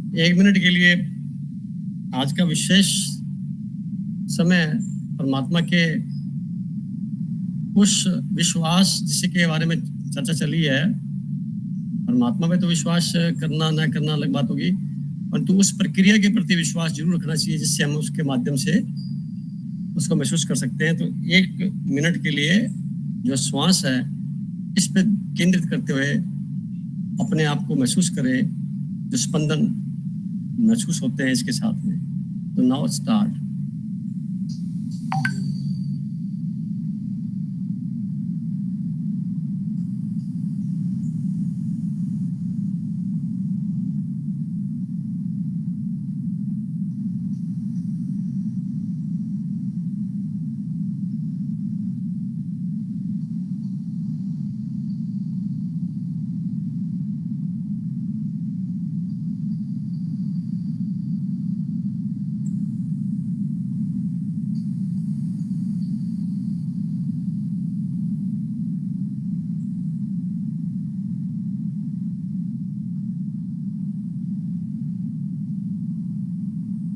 एक मिनट के लिए आज का विशेष समय परमात्मा के उस विश्वास जिसके बारे में चर्चा चली है। परमात्मा पे तो विश्वास करना ना करना अलग बात होगी, परंतु उस प्रक्रिया के प्रति विश्वास जरूर रखना चाहिए जिससे हम उसके माध्यम से उसको महसूस कर सकते हैं। तो एक मिनट के लिए जो श्वास है इस पे केंद्रित करते हुए अपने आप को महसूस करें, जो स्पंदन महसूस होते हैं इसके साथ में। तो नाउ स्टार्ट।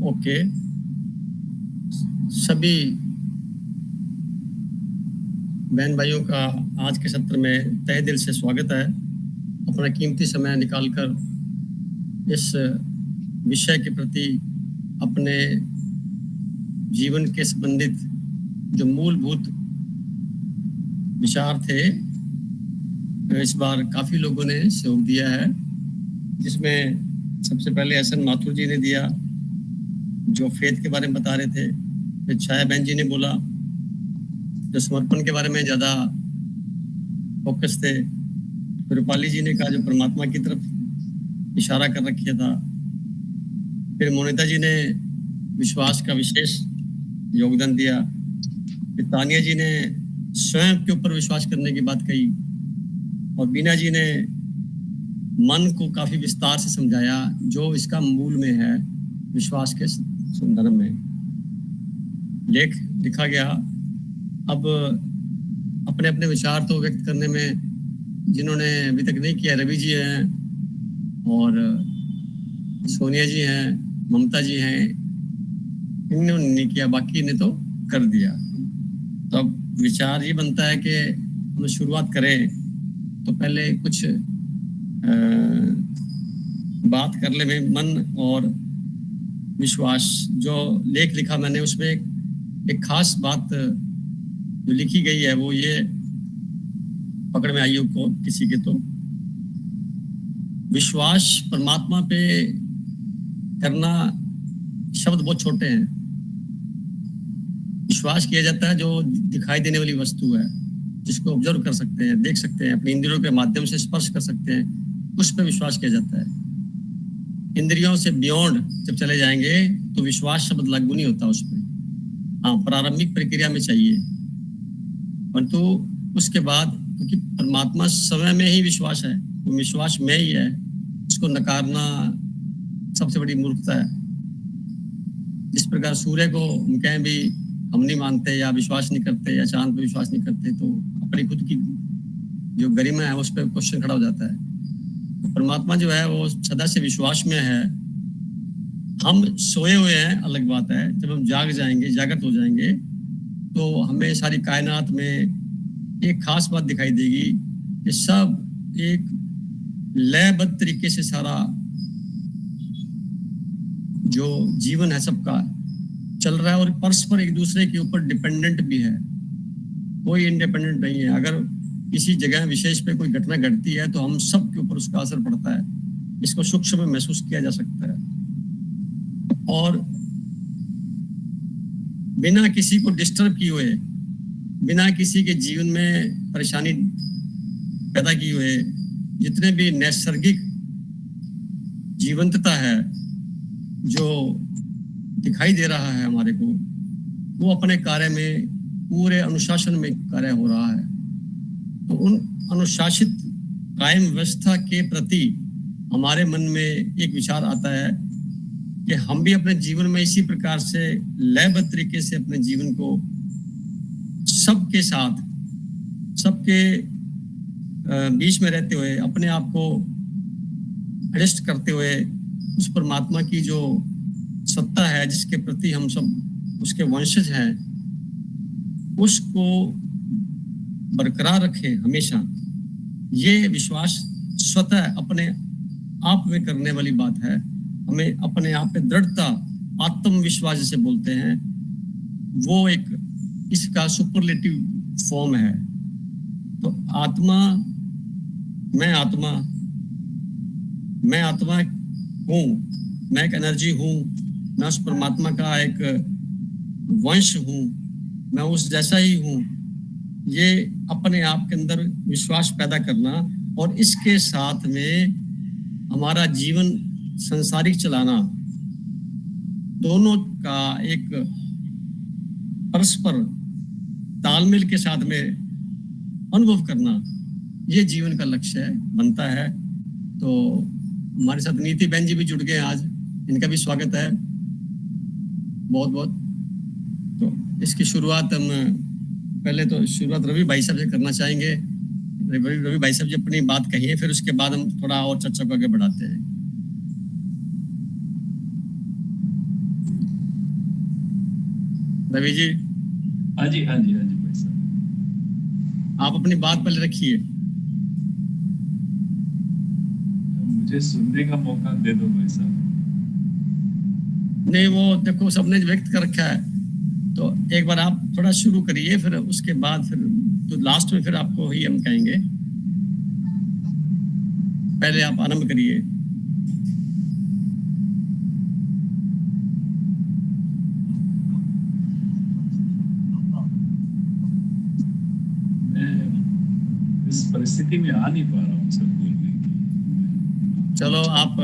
ओके, सभी बहन भाइयों का आज के सत्र में तहे दिल से स्वागत है। अपना कीमती समय निकालकर इस विषय के प्रति अपने जीवन के संबंधित जो मूलभूत विचार थे, इस बार काफी लोगों ने सहयोग दिया है, जिसमें सबसे पहले एसएन माथुर जी ने दिया जो फेथ के बारे में बता रहे थे। फिर छाया बहन जी ने बोला जो समर्पण के बारे में ज्यादा फोकस थे। फिर रूपाली जी ने कहा जो परमात्मा की तरफ इशारा कर रखा था। फिर मोनिता जी ने विश्वास का विशेष योगदान दिया। फिर तानिया जी ने स्वयं के ऊपर विश्वास करने की बात कही और बीना जी ने मन को काफी विस्तार से समझाया जो इसका मूल में है विश्वास के संदर्भ में लेख लिखा गया। अब अपने अपने विचार तो व्यक्त करने में जिन्होंने अभी तक नहीं किया, रवि जी हैं और सोनिया जी हैं, ममता जी हैं, इन्होंने नहीं किया, बाकी ने तो कर दिया। तो अब विचार ये बनता है कि हम शुरुआत करें तो पहले कुछ बात कर ले मन और विश्वास। जो लेख लिखा मैंने उसमें एक खास बात जो लिखी गई है वो ये पकड़ में आई हो को किसी के, तो विश्वास परमात्मा पे करना शब्द बहुत छोटे हैं। विश्वास किया जाता है जो दिखाई देने वाली वस्तु है, जिसको ऑब्जर्व कर सकते हैं, देख सकते हैं, अपने इंद्रियों के माध्यम से स्पर्श कर सकते हैं, उस पर विश्वास किया जाता है। इंद्रियों से बियॉन्ड जब चले जाएंगे तो विश्वास शब्द लागू नहीं होता उस पर। हाँ, प्रारंभिक प्रक्रिया में चाहिए, परंतु उसके बाद क्योंकि परमात्मा समय में ही विश्वास है, वो विश्वास में ही है, उसको नकारना सबसे बड़ी मूर्खता है। जिस प्रकार सूर्य को हम कहें भी हम नहीं मानते या विश्वास नहीं करते या चांद पे विश्वास नहीं करते, तो अपनी खुद की जो गरिमा है उस पर क्वेश्चन खड़ा हो जाता है। तो परमात्मा जो है वो सदा से विश्वास में है। हम सोए हुए हैं अलग बात है, जब हम जाग जाएंगे, जागृत हो जाएंगे, तो हमें सारी कायनात में एक खास बात दिखाई देगी कि सब एक लयबद्ध तरीके से सारा जो जीवन है सबका चल रहा है और परस्पर एक दूसरे के ऊपर डिपेंडेंट भी है, कोई इंडिपेंडेंट नहीं है। अगर किसी जगह विशेष पे कोई घटना घटती है तो हम सब के ऊपर उसका असर पड़ता है, इसको सूक्ष्म में महसूस किया जा सकता है। और बिना किसी को डिस्टर्ब किए हुए, बिना किसी के जीवन में परेशानी पैदा किए हुए, जितने भी नैसर्गिक जीवंतता है जो दिखाई दे रहा है हमारे को, वो अपने कार्य में पूरे अनुशासन में कार्य हो रहा है। तो उन अनुशासित कायम व्यवस्था के प्रति हमारे मन में एक विचार आता है कि हम भी अपने जीवन में इसी प्रकार से लयबद्ध तरीके से अपने जीवन को सबके साथ, सबके बीच में रहते हुए, अपने आप को एडजस्ट करते हुए उस परमात्मा की जो सत्ता है, जिसके प्रति हम सब उसके वंशज हैं, उसको बरकरार रखें हमेशा। ये विश्वास स्वतः अपने आप में करने वाली बात है। हमें अपने आप पे दृढ़ता, आत्मविश्वास जिसे बोलते हैं, वो एक इसका सुपरलेटिव फॉर्म है। तो आत्मा, मैं आत्मा हूँ, मैं एक एनर्जी हूँ, मैं उस परमात्मा का एक वंश हूँ, मैं उस जैसा ही हूँ। ये अपने आप के अंदर विश्वास पैदा करना और इसके साथ में हमारा जीवन संसारिक चलाना, दोनों का एक परस्पर तालमेल के साथ में अनुभव करना, ये जीवन का लक्ष्य बनता है। तो हमारे साथ नीति बहन जी भी जुड़ गए आज, इनका भी स्वागत है बहुत बहुत। तो इसकी शुरुआत हम पहले तो शुरुआत रवि भाई साहब से करना चाहेंगे। रवि भाई साहब जी अपनी बात कहिए, फिर उसके बाद हम थोड़ा और चर्चा को आगे बढ़ाते हैं। रवि जी। हाँ जी भाई साहब, आप अपनी बात पहले रखिए। मुझे सुनने का मौका दे दो भाई साहब। नहीं, वो देखो सबने व्यक्त कर रखा है, तो एक बार आप थोड़ा शुरू करिए, फिर उसके बाद फिर तो लास्ट में फिर आपको ही हम कहेंगे। पहले आप आरंभ करिए। मैं इस परिस्थिति में आ नहीं पा रहा हूँ सर बोलने की। चलो आप,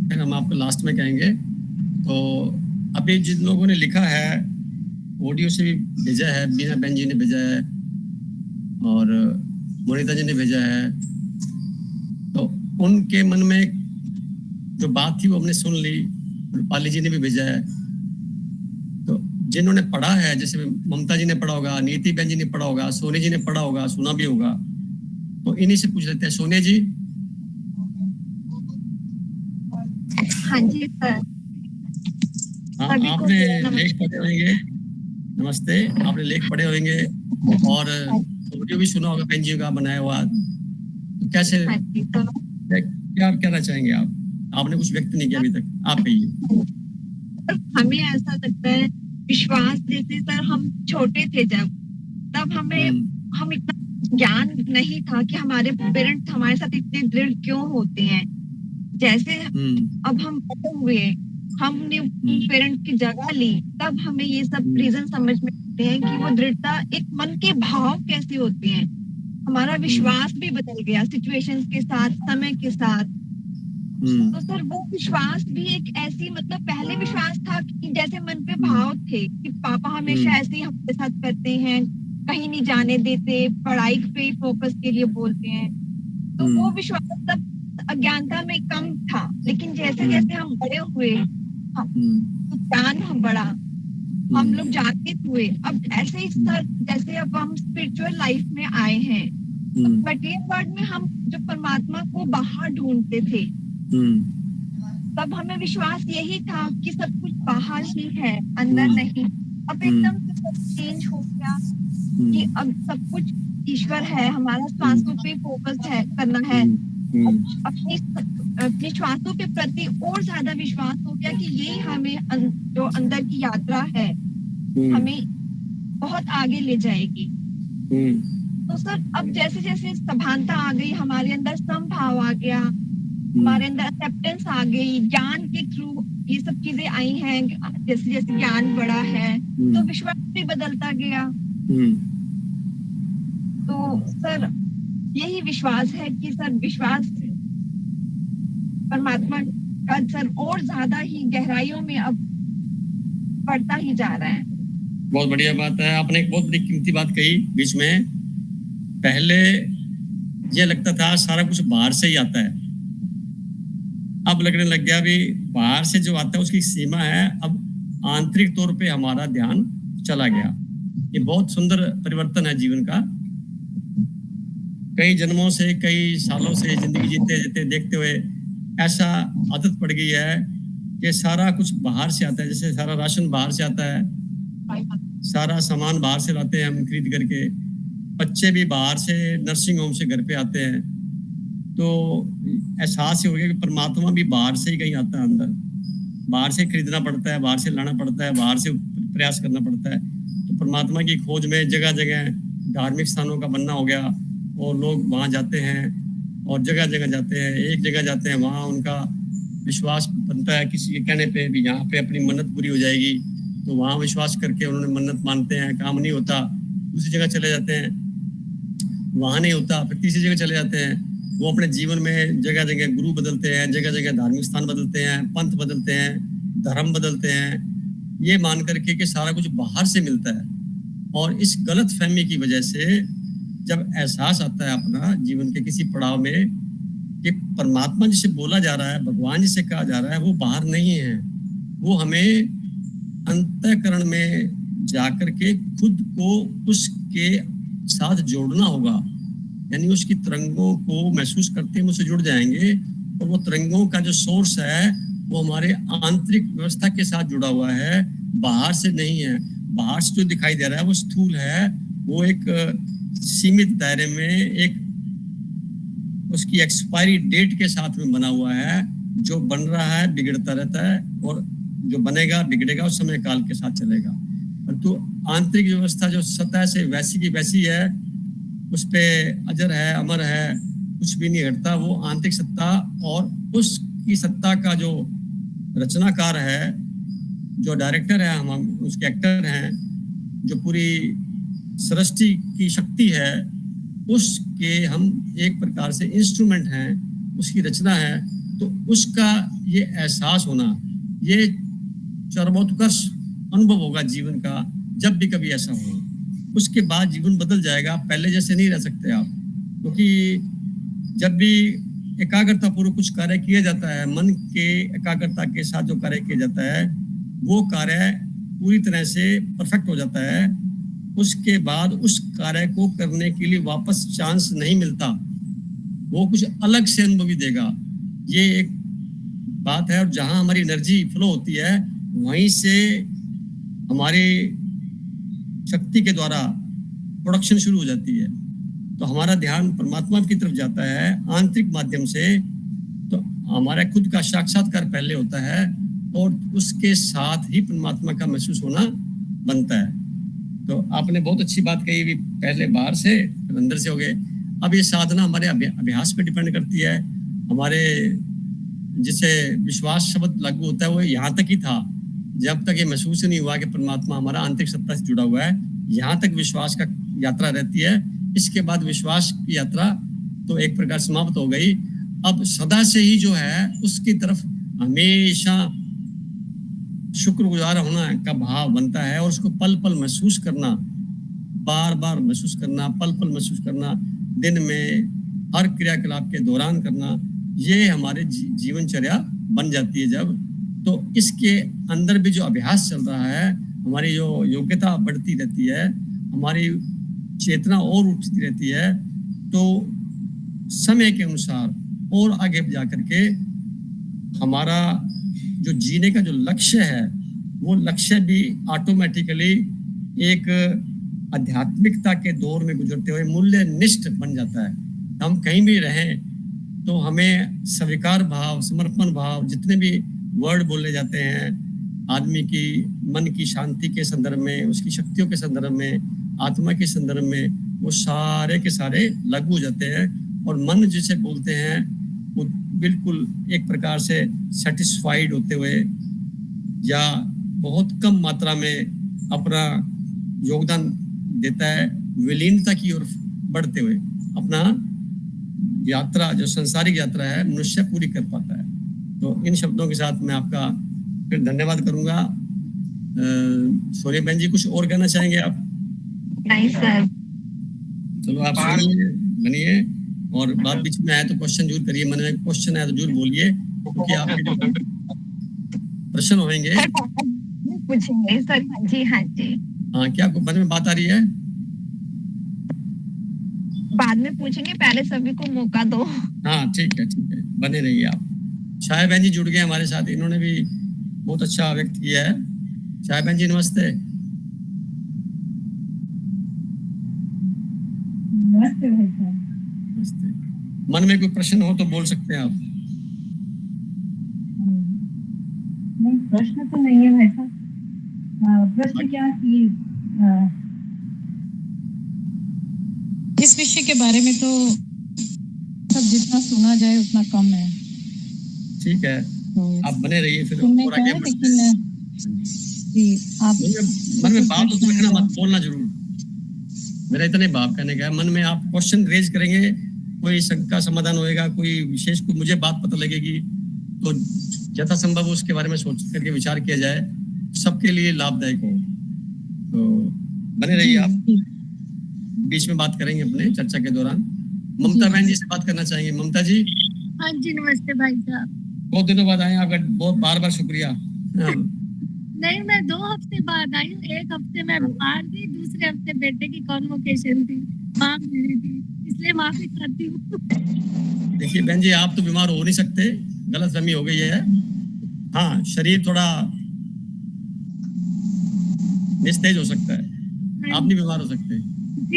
फिर हम आपको लास्ट में कहेंगे। तो अभी जिन लोगों ने लिखा है, ऑडियो से भी भेजा है, बीना बहन जी ने भेजा है और मोनिता जी ने भेजा है, तो उनके मन में जो बात थी वो हमने सुन ली। रूपाली जी ने भी भेजा है। तो जिन्होंने पढ़ा है, जैसे ममता जी ने पढ़ा होगा, नीति बहन जी ने पढ़ा होगा, सोनी जी ने पढ़ा होगा, सुना भी होगा, तो इन्हीं से पूछ लेते हैं। सोनिया जी। हाँ जी सर। हाँ, आपने लेख पढ़े होंगे। नमस्ते। आपने लेख पढ़े होंगे और ऑडियो भी सुना होगा बहन जी का बनाया हुआ। तो कैसे, क्या कहना चाहेंगे आप? आपने कुछ व्यक्त नहीं किया अभी तक, आप कहिए। हमें ऐसा लगता है विश्वास, जैसे सर हम छोटे थे तब हम इतना ज्ञान नहीं था कि हमारे पेरेंट्स हमारे साथ इतने दृढ़ क्यों होते हैं। जैसे अब हम बड़े हुए, हमने पेरेंट की जगह ली, तब हमें ये सब रीजन समझ में आते हैं कि वो दृढ़ता, एक मन के भाव कैसे होते हैं। हमारा विश्वास भी बदल गया सिचुएशंस के साथ, समय के साथ। तो सर वो विश्वास भी एक ऐसी, मतलब पहले विश्वास था कि जैसे मन पे भाव थे कि पापा हमेशा ऐसे ही हमारे साथ करते हैं, कहीं नहीं जाने देते, पढ़ाई पे फोकस के लिए बोलते हैं। तो वो विश्वास तब अज्ञानता में कम था, लेकिन जैसे जैसे हम बड़े हुए, ज्ञान हम बढ़ा, हम लोग जागृत हुए। अब ऐसे ही सर, जैसे अब हम स्पिरिचुअल लाइफ में आए हैं, मटेरियल वर्ल्ड में हम जो परमात्मा को बाहर ढूंढते थे, तब हमें विश्वास यही था कि सब कुछ बाहर ही है, अंदर नहीं। अब एकदम से सब चेंज हो गया कि अब सब कुछ ईश्वर है, हमारा श्वासों पे फोकस है, करना है। अपनी श्वासों के प्रति और ज्यादा विश्वास हो गया कि यही हमें जो अंदर की यात्रा है, हमें बहुत आगे ले जाएगी। तो सर अब जैसे जैसे सभानता आ गई, हमारे अंदर समभाव आ गया, हमारे अंदर एक्सेप्टेंस आ गई, ज्ञान के थ्रू ये सब चीजें आई हैं। जैसे जैसे ज्ञान बढ़ा है, तो विश्वास भी बदलता गया। तो सर यही विश्वास है कि सर विश्वास परमात्मा का सर और ज्यादा ही गहराइयों में अब बढ़ता ही जा रहा है। बहुत बढ़िया बात है। आपने एक बहुत बड़ी कीमती बात कही बीच में। पहले ये लगता था सारा कुछ बाहर से ही आता है, अब लगने लग गया भी बाहर से जो आता है उसकी सीमा है, अब आंतरिक तौर पे हमारा ध्यान चला गया। ये बहुत सुंदर परिवर्तन है जीवन का। कई जन्मों से, कई सालों से जिंदगी जीते जीते देखते हुए ऐसा आदत पड़ गई है कि सारा कुछ बाहर से आता है, जैसे सारा राशन बाहर से आता है, सारा सामान बाहर से लाते हैं हम खरीद करके, बच्चे भी बाहर से नर्सिंग होम से घर पे आते हैं, तो एहसास ही हो गया कि परमात्मा भी बाहर से ही कहीं आता है अंदर, बाहर से खरीदना पड़ता है, बाहर से लाना पड़ता है, बाहर से प्रयास करना पड़ता है। तो परमात्मा की खोज में जगह जगह धार्मिक स्थानों का बनना हो गया और लोग वहाँ जाते हैं और जगह जगह जाते हैं, एक जगह जाते हैं, वहाँ उनका विश्वास बनता है किसी के कहने पे भी यहाँ पे अपनी मन्नत पूरी हो जाएगी, तो वहाँ विश्वास करके उन्होंने मन्नत मानते हैं, काम नहीं होता, दूसरी जगह चले जाते हैं, वहाँ नहीं होता, फिर तीसरी जगह चले जाते हैं। वो अपने जीवन में जगह जगह गुरु बदलते हैं, जगह जगह धार्मिक स्थान बदलते हैं, पंथ बदलते हैं, धर्म बदलते हैं, ये मान करके कि सारा कुछ बाहर से मिलता है। और इस गलत फहमी की वजह से जब एहसास आता है अपना जीवन के किसी पड़ाव में कि परमात्मा जिसे बोला जा रहा है, भगवान जिसे कहा जा रहा है, वो बाहर नहीं है, वो हमें अंतःकरण में जाकर के खुद को उसके साथ जोड़ना होगा, यानी उसकी तरंगों को महसूस करते हम उससे जुड़ जाएंगे। और वो तरंगों का जो सोर्स है वो हमारे आंतरिक व्यवस्था के साथ जुड़ा हुआ है, बाहर से नहीं है। बाहर से जो दिखाई दे रहा है वो स्थूल है, वो एक सीमित दायरे में एक उसकी एक्सपायरी डेट के साथ में बना हुआ है, जो बन रहा है बिगड़ता रहता है और जो बनेगा बिगड़ेगा उस समय काल के साथ चलेगा। परंतु आंतरिक व्यवस्था जो सतह से वैसी की वैसी है, उस पे अजर है, अमर है, कुछ भी नहीं घटता, वो आंतरिक सत्ता और उसकी सत्ता का जो रचनाकार है, जो डायरेक्टर है, हम उसके एक्टर हैं, जो पूरी सृष्टि की शक्ति है, उसके हम एक प्रकार से इंस्ट्रूमेंट हैं, उसकी रचना है। तो उसका ये एहसास होना, ये चरमोत्कर्ष अनुभव होगा जीवन का जब भी कभी ऐसा हो। उसके बाद जीवन बदल जाएगा, पहले जैसे नहीं रह सकते आप, क्योंकि जब भी एकाग्रता पूर्वक कुछ कार्य किया जाता है, मन के एकाग्रता के साथ जो कार्य किया जाता है, वो कार्य पूरी तरह से परफेक्ट हो जाता है। उसके बाद उस कार्य को करने के लिए वापस चांस नहीं मिलता, वो कुछ अलग से अनुभवी देगा, ये एक बात है। और जहां हमारी एनर्जी फ्लो होती है, वहीं से हमारी शक्ति के द्वारा प्रोडक्शन शुरू हो जाती है। तो हमारा ध्यान परमात्मा की तरफ जाता है आंतरिक माध्यम से, तो हमारा खुद का साक्षात्कार पहले होता है और उसके साथ ही परमात्मा का महसूस होना बनता है। तो आपने बहुत अच्छी बात कही, भी पहले बाहर से फिर अंदर से हो गए। अब ये साधना हमारे अभ्यास पे डिपेंड करती है। हमारे जिसे विश्वास शब्द लागू होता है वो यहाँ तक ही था, जब तक ये महसूस नहीं हुआ कि परमात्मा हमारा आंतरिक सत्ता से जुड़ा हुआ है, यहाँ तक विश्वास का यात्रा रहती है। इसके बाद विश्वास की यात्रा तो एक प्रकार समाप्त हो गई। अब सदा से ही जो है उसकी तरफ हमेशा शुक्रगुजार होना का भाव बनता है और उसको पल पल महसूस करना, बार बार महसूस करना, पल पल महसूस करना, दिन में हर क्रियाकलाप के दौरान करना, ये हमारे जीवनचर्या बन जाती है जब। तो इसके अंदर भी जो अभ्यास चल रहा है, हमारी जो योग्यता बढ़ती रहती है, हमारी चेतना और उठती रहती है, तो समय के अनुसार और आगे जा करके हमारा जो जीने का जो लक्ष्य है, वो लक्ष्य भी ऑटोमेटिकली एक आध्यात्मिकता के दौर में गुजरते हुए मूल्यनिष्ठ बन जाता है। हम कहीं भी रहें तो हमें स्वीकार भाव, समर्पण भाव, जितने भी वर्ड बोले जाते हैं आदमी की मन की शांति के संदर्भ में, उसकी शक्तियों के संदर्भ में, आत्मा के संदर्भ में, वो सारे के सारे लागू हो जाते हैं। और मन जिसे बोलते हैं वो बिल्कुल एक प्रकार से सेटिस्फाइड होते हुए या बहुत कम मात्रा में अपना योगदान देता है, विलीनता की ओर बढ़ते हुए अपना यात्रा, जो संसारिक यात्रा है, मनुष्य पूरी कर पाता है। तो इन शब्दों के साथ मैं आपका फिर धन्यवाद करूंगा। सोनिया बहन जी, कुछ और कहना चाहेंगे आप? नहीं सर। चलो आप सुनिए, बनिए, और बात बीच में आए तो क्वेश्चन जरूर करिए, मन में क्वेश्चन आए तो जरूर बोलिए, क्योंकि आपके जो प्रश्न होंगे पूछेंगे सर। हाँ जी, हाँ जी। हाँ, क्या आपको मन में बात आ रही है? बाद में पूछेंगे, पहले सभी को मौका दो। हाँ ठीक है, ठीक है, बने रहिए आप। छाया बहन जी जुड़ गए हमारे साथ, इन्होंने भी बहुत अच्छा व्यक्त किया है। छाया बहन जी नमस्ते। नमस्ते भाई साहब। नमस्ते। मन में कोई प्रश्न हो तो बोल सकते हैं आप। नहीं, प्रश्न तो नहीं है भाई साहब। प्रश्न क्या कि इस विषय के बारे में तो सब जितना सुना जाए उतना कम है। ठीक है, तो आप बने रहिए फिर सुनने और का आगे है, बढ़ते लेकिन हैं। जी आप मन में बात तो रखना मत, प्रश्न बोलना जरूर। मेरा इतना ही भाव कहने का है, मन में आप क्वेश्चन रेज करेंगे, कोई शंका समाधान होएगा, कोई विशेष कोई मुझे बात पता लगेगी तो यथासंभव उसके बारे में सोच करके विचार किया जाए, सबके लिए लाभदायक हो। तो बने रहिए आप, बीच में बात करेंगे अपने चर्चा के दौरान। ममता बहन जी से बात करना चाहेंगे। ममता जी। हाँ जी, नमस्ते भाई साहब। बहुत दिनों बाद आए, आपका बहुत बार बार शुक्रिया। नहीं, मैं 2 हफ्ते बाद आई हूँ। 1 हफ्ते मैं बीमार थी, दूसरे हफ्ते बेटे की कॉन्वोकेशन थी, माँ मेरी थी, इसलिए माफी चाहती हूँ। देखिए बहन जी, आप तो बीमार हो नहीं सकते, गलतफहमी हो गई है। हाँ, शरीर थोड़ा निस्तेज हो सकता है, आप नहीं बीमार हो सकते।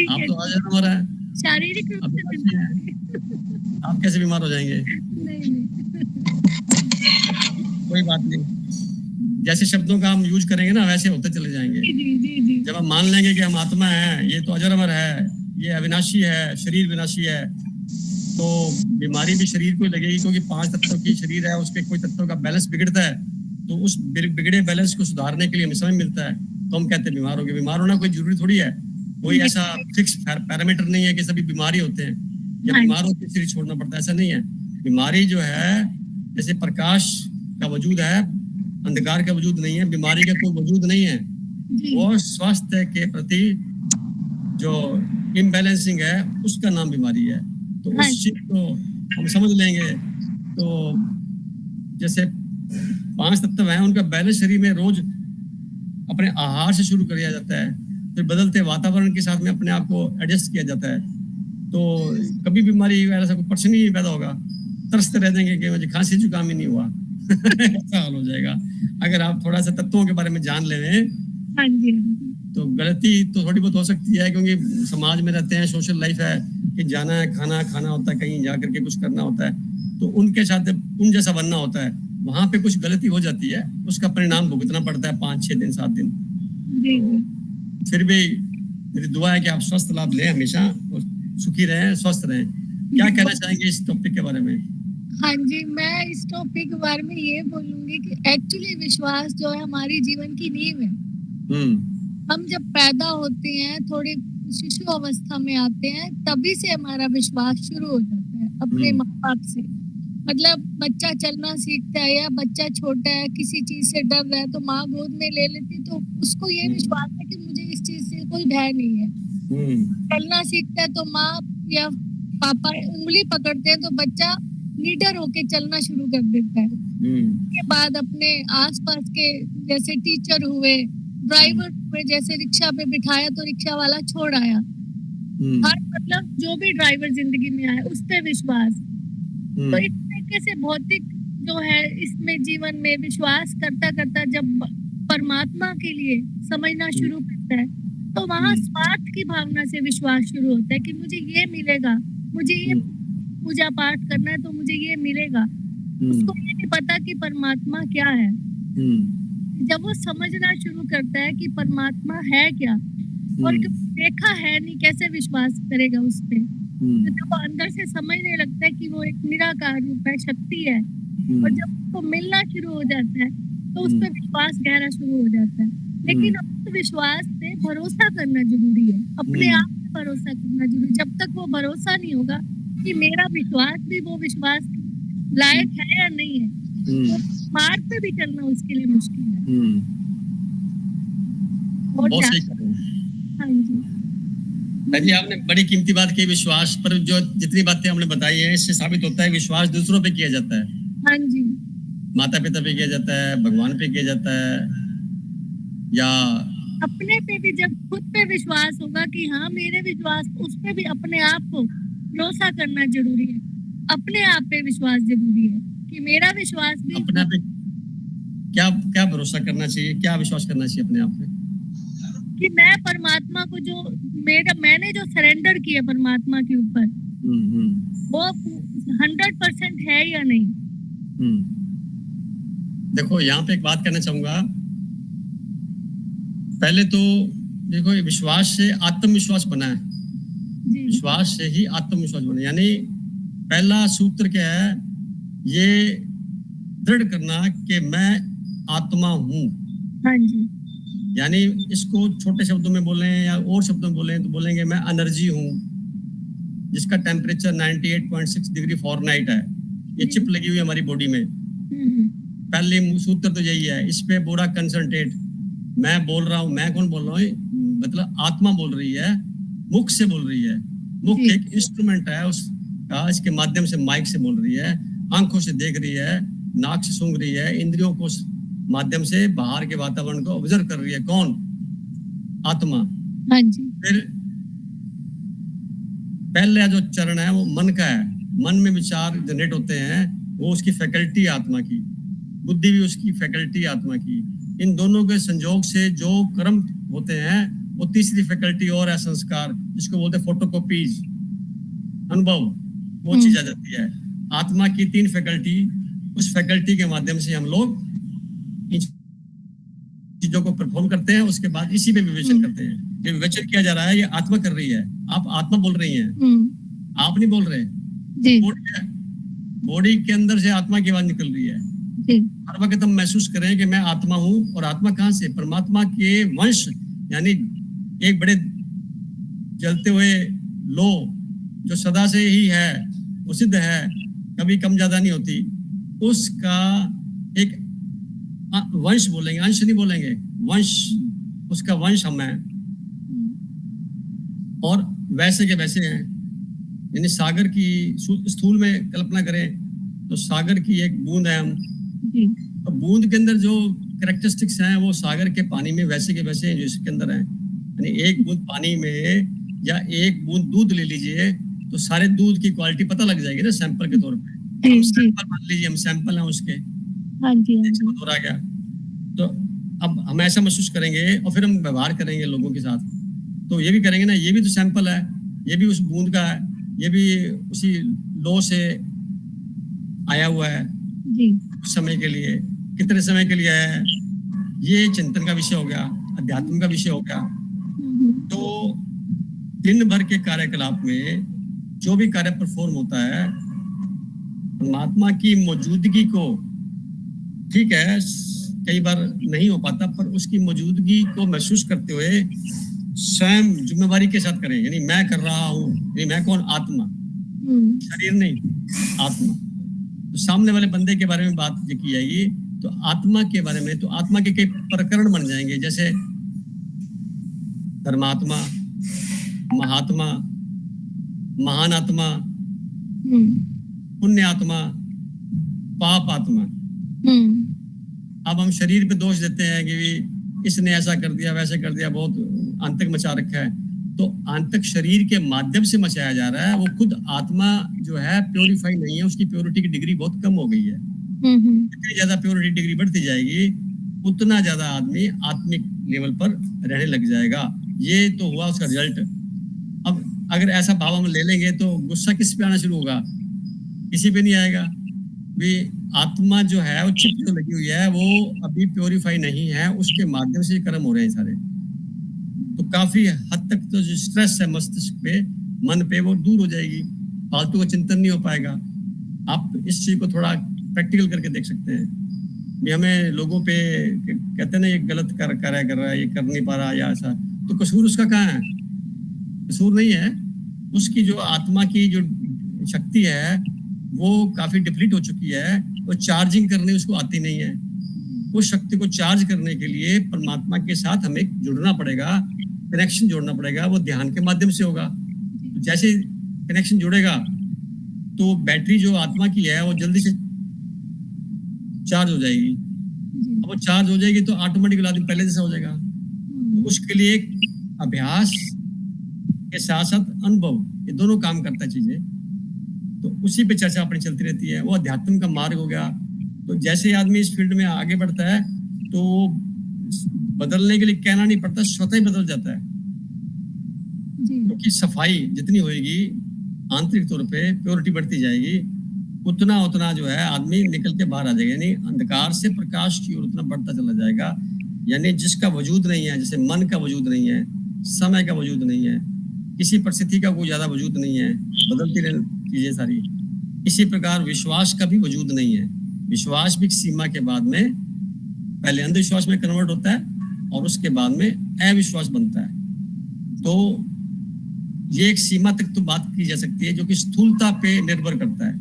आप तो आज हमारा है, शारीरिक रूप से बीमार है। आप कैसे बीमार हो जाएंगे? नहीं। कोई बात नहीं, जैसे शब्दों का हम यूज करेंगे ना वैसे होते चले जाएंगे। जी। जब हम मान लेंगे कि हम आत्मा है, ये तो अजर अमर है, ये अविनाशी है, शरीर विनाशी है, तो बीमारी भी शरीर को ही लगेगी, क्योंकि 5 तत्वों की शरीर है, उसके कोई तत्वों का बैलेंस बिगड़ता है, तो उस बिगड़े बैलेंस को सुधारने के लिए हमें समय मिलता है, तो हम कहते हैं बीमार हो गए। बीमार होना कोई जरूरी थोड़ी है, कोई ऐसा फिक्स पैरामीटर नहीं है कि सभी बीमारी होते हैं या बीमार होकर शरीर छोड़ना पड़ता है, ऐसा नहीं है। बीमारी जो है, जैसे प्रकाश का वजूद है, अंधकार का वजूद नहीं है, बीमारी का कोई वजूद नहीं है। वो स्वास्थ्य के प्रति जो इम्बैलेंसिंग है उसका नाम बीमारी है। तो उस चीज को हम समझ लेंगे, तो जैसे 5 तत्व हैं, उनका बैलेंस शरीर में रोज अपने आहार से शुरू किया जाता है, फिर बदलते वातावरण के साथ में अपने आप को एडजस्ट किया जाता है, तो कभी बीमारी ऐसा कोई पर्सन ही नहीं पैदा होगा। तरसते रह जाएंगे कि मुझे खांसी जुकाम ही नहीं हुआ ऐसा हाल हो जाएगा। अगर आप थोड़ा सा तत्वों के बारे में जान लें तो गलती तो थोड़ी बहुत हो सकती है, क्योंकि समाज में रहते हैं, सोशल लाइफ है कि जाना है, खाना होता है, कहीं जा करके कुछ करना होता है, तो उनके साथ उन जैसा बनना होता है। वहां पे कुछ गलती हो जाती है, उसका परिणाम भुगतना पड़ता है 5-6 दिन 7 दिन। फिर भी मेरी दुआ है कि आप स्वस्थ लाभ लें, हमेशा सुखी रहें, स्वस्थ रहें। क्या कहना चाहेंगे इस टॉपिक के बारे में? हाँ जी, मैं इस टॉपिक के बारे में ये बोलूंगी कि एक्चुअली विश्वास जो है हमारी जीवन की नींव है। हम जब पैदा होते हैं, थोड़ी शिशु अवस्था में आते हैं, तभी से हमारा विश्वास शुरू हो जाता है अपने माँ बाप से। मतलब बच्चा चलना सीखता है या बच्चा छोटा है, किसी चीज से डर रहा है, तो माँ गोद में ले लेती, तो उसको ये विश्वास है कि मुझे इस चीज से कोई भय नहीं है। चलना सीखता है तो माँ या पापा उंगली पकड़ते हैं, तो बच्चा निडर होके चलना शुरू कर देता है। उसके बाद अपने आसपास के जैसे टीचर हुए, ड्राइवर हुए, जैसे रिक्शा पे बिठाया तो रिक्शा वाला छोड़ आया, हर मतलब जो भी ड्राइवर जिंदगी में आया उस पे विश्वास। तो इस तरीके से भौतिक जो है इसमें जीवन में विश्वास करता करता जब परमात्मा के लिए समझना शुरू करता है, तो वहाँ स्वार्थ की भावना से विश्वास शुरू होता है कि मुझे ये मिलेगा, मुझे ये पूजा पाठ करना है तो मुझे ये मिलेगा। उसको ये नहीं पता कि परमात्मा क्या है। जब वो समझना शुरू करता है कि परमात्मा है क्या, और देखा है नहीं, कैसे विश्वास करेगा उस पे। तो जब वो अंदर से समझने लगता है कि वो एक निराकार रूप है, शक्ति है, और जब उसको मिलना शुरू हो जाता है तो उस पर विश्वास गहरा शुरू हो जाता है। लेकिन उस विश्वास पे भरोसा करना जरूरी है, अपने आप पे भरोसा करना जरूरी। जब तक वो भरोसा नहीं होगा कि मेरा विश्वास भी वो विश्वास लायक है या नहीं है, तो मार्ग पे भी चलना उसके लिए मुश्किल है। बहुत सही कहा। हाँ जी जी, आपने बड़ी कीमती बात की। विश्वास पर जो जितनी बातें हमने बताई है, इससे साबित होता है विश्वास दूसरों पे किया जाता है। हाँ जी, माता पिता पे किया जाता है, भगवान पे किया जाता है, या अपने पे भी। जब खुद पे विश्वास होगा कि हाँ मेरे विश्वास, उस पे भी अपने आप को भरोसा करना जरूरी है। अपने आप पे विश्वास जरूरी है कि मेरा विश्वास भी अपने आप पे क्या क्या भरोसा करना चाहिए, क्या विश्वास करना चाहिए अपने आप पे? कि मैं परमात्मा को जो मैंने जो सरेंडर किया परमात्मा के ऊपर वो 100% है या नहीं। देखो यहाँ पे एक बात कहना चाहूंगा। पहले तो देखो, ये विश्वास से आत्मविश्वास बना है। जी विश्वास से ही आत्मविश्वास बना, यानी पहला सूत्र क्या है, ये दृढ़ करना कि मैं आत्मा हूँ। हाँ जी यानी इसको छोटे शब्दों में बोलें या और शब्दों में बोलें तो बोलेंगे मैं एनर्जी हूँ, जिसका टेम्परेचर 98.6 डिग्री फॉरेनहाइट है। ये चिप लगी हुई है हमारी बॉडी में। पहले सूत्र तो यही है, इस पे पूरा कंसंट्रेट। मैं बोल रहा हूँ, मैं कौन बोल रहा हूँ, मतलब आत्मा बोल रही है, मुख से बोल रही है। मुख जी। एक इंस्ट्रूमेंट है उसका, इसके माध्यम से माइक से बोल रही है, आंखों से देख रही है, नाक से सूंघ रही है, इंद्रियों को माध्यम से बाहर के वातावरण को ऑब्जर्व कर रही है। कौन? आत्मा। हाँ जी फिर पहला जो चरण है वो मन का है। मन में विचार जनरेट होते हैं, वो उसकी फैकल्टी आत्मा की। बुद्धि भी उसकी फैकल्टी आत्मा की। इन दोनों के संयोग से जो कर्म होते हैं वो तीसरी फैकल्टी और है, संस्कार, जिसको बोलते हैं फोटोकॉपीज, अनुभव, वो चीज आ जाती है। आत्मा की 3 फैकल्टी, उस फैकल्टी के माध्यम से हम लोग इन चीजों को परफॉर्म करते हैं। उसके बाद इसी पे विवेचन करते हैं। ये विवेचन किया जा रहा है, ये आत्मा कर रही है। आप आत्मा बोल रही हैं, आप नहीं बोल रहे। जी बॉडी के अंदर से आत्मा की आवाज निकल रही है। जी हर वक्त हम महसूस करें कि मैं आत्मा हूँ। और आत्मा कहाँ से? परमात्मा के वंश, यानी एक बड़े जलते हुए लो जो सदा से ही है, वो सिद्ध है, कभी कम ज्यादा नहीं होती, उसका एक वंश बोलेंगे, अंश नहीं बोलेंगे, वंश। उसका वंश हम हैं और वैसे के वैसे हैं। यानी सागर की स्थूल में कल्पना करें तो सागर की एक बूंद है हम। तो बूंद के अंदर जो कैरेक्टरिस्टिक्स हैं वो सागर के पानी में वैसे के वैसे हैं जो इसके अंदर हैं। यानी एक बूंद पानी में या एक बूंद दूध ले लीजिए तो सारे दूध की क्वालिटी पता लग जाएगी ना, सैंपल के तौर पे। हम सैंपल मान लीजिए, हम सैंपल हैं उसके। हाँ जी हो रहा गया तो अब हम ऐसा महसूस करेंगे और फिर हम व्यवहार करेंगे लोगों के साथ, तो ये भी करेंगे ना, ये भी तो सैंपल है, ये भी उस बूंद का है, ये भी उसी लो से आया हुआ है जी कुछ समय के लिए। कितने समय के लिए है, ये चिंतन का विषय हो गया, अध्यात्म का विषय हो गया। तो दिन भर के कार्यकलाप में जो भी कार्य परफॉर्म होता है, परमात्मा की मौजूदगी को, ठीक है कई बार नहीं हो पाता, पर उसकी मौजूदगी को महसूस करते हुए स्वयं जिम्मेवारी के साथ करें। यानी मैं कर रहा हूँ, यानी मैं कौन? आत्मा, शरीर नहीं, आत्मा। तो सामने वाले बंदे के बारे में बात की जाएगी तो आत्मा के बारे में, तो आत्मा के कई प्रकरण बन जाएंगे, जैसे धर्मात्मा, महात्मा, महान आत्मा, पुण्य आत्मा, पाप आत्मा। अब हम शरीर पे दोष देते हैं कि इसने ऐसा कर दिया, वैसे कर दिया, बहुत आंतक मचा रखा है। तो आंतक शरीर के माध्यम से मचाया जा रहा है, वो खुद आत्मा जो है प्योरीफाई नहीं है, उसकी प्योरिटी की डिग्री बहुत कम हो गई है। जितनी ज्यादा प्योरिटी डिग्री बढ़ती जाएगी उतना ज्यादा आदमी आत्मिक लेवल पर रहने लग जाएगा। ये तो हुआ उसका रिजल्ट। अब अगर ऐसा भाव हम ले लेंगे तो गुस्सा किस पे आना शुरू होगा? किसी पे नहीं आएगा। भी आत्मा जो है वो चिप जो लगी हुई है वो अभी प्योरीफाई नहीं है, उसके माध्यम से कर्म हो रहे हैं सारे। तो काफी हद तक तो जो स्ट्रेस है मस्तिष्क पे, मन पे, वो दूर हो जाएगी, फालतू का चिंतन नहीं हो पाएगा। आप इस चीज को थोड़ा प्रैक्टिकल करके देख सकते हैं। भी हमें लोगों पे कहते हैं ना ये गलत कर रहा है, ये कर नहीं पा रहा या ऐसा, तो कसूर उसका कहाँ है? कसूर नहीं है, उसकी जो आत्मा की जो शक्ति है वो काफी डिप्लीट हो चुकी है, वो चार्जिंग करने उसको आती नहीं है। उस शक्ति को चार्ज करने के लिए परमात्मा के साथ हमें जुड़ना पड़ेगा, कनेक्शन जोड़ना पड़ेगा। वो ध्यान के माध्यम से होगा। तो जैसे कनेक्शन जुड़ेगा तो बैटरी जो आत्मा की है वो जल्दी से चार्ज हो जाएगी। अब वो चार्ज हो जाएगी तो ऑटोमेटिकली आदमी पहले जैसा हो जाएगा। तो उसके लिए अभ्यास के साथ साथ अनुभव, ये दोनों काम करता है चीजें। तो उसी पे चर्चा अपनी चलती रहती है। वो अध्यात्म का मार्ग हो गया। तो जैसे ही आदमी इस फील्ड में आगे बढ़ता है तो बदलने के लिए कहना नहीं पड़ता, स्वतः ही बदल जाता है। क्योंकि सफाई जितनी होगी आंतरिक तौर पे, प्योरिटी बढ़ती जाएगी, उतना उतना जो है आदमी निकल के बाहर आ जाएगा। यानी अंधकार से प्रकाश की ओर उतना बढ़ता चला जाएगा। यानी जिसका वजूद नहीं है, जैसे मन का वजूद नहीं है, समय का वजूद नहीं है, किसी परिस्थिति का कोई ज्यादा वजूद नहीं है, बदलती रहती चीजें सारी, इसी प्रकार विश्वास का भी वजूद नहीं है। विश्वास भी सीमा के बाद में पहले अंधविश्वास में कन्वर्ट होता है और उसके बाद में अविश्वास बनता है। तो ये एक सीमा तक तो बात की जा सकती है जो कि स्थूलता पे निर्भर करता है।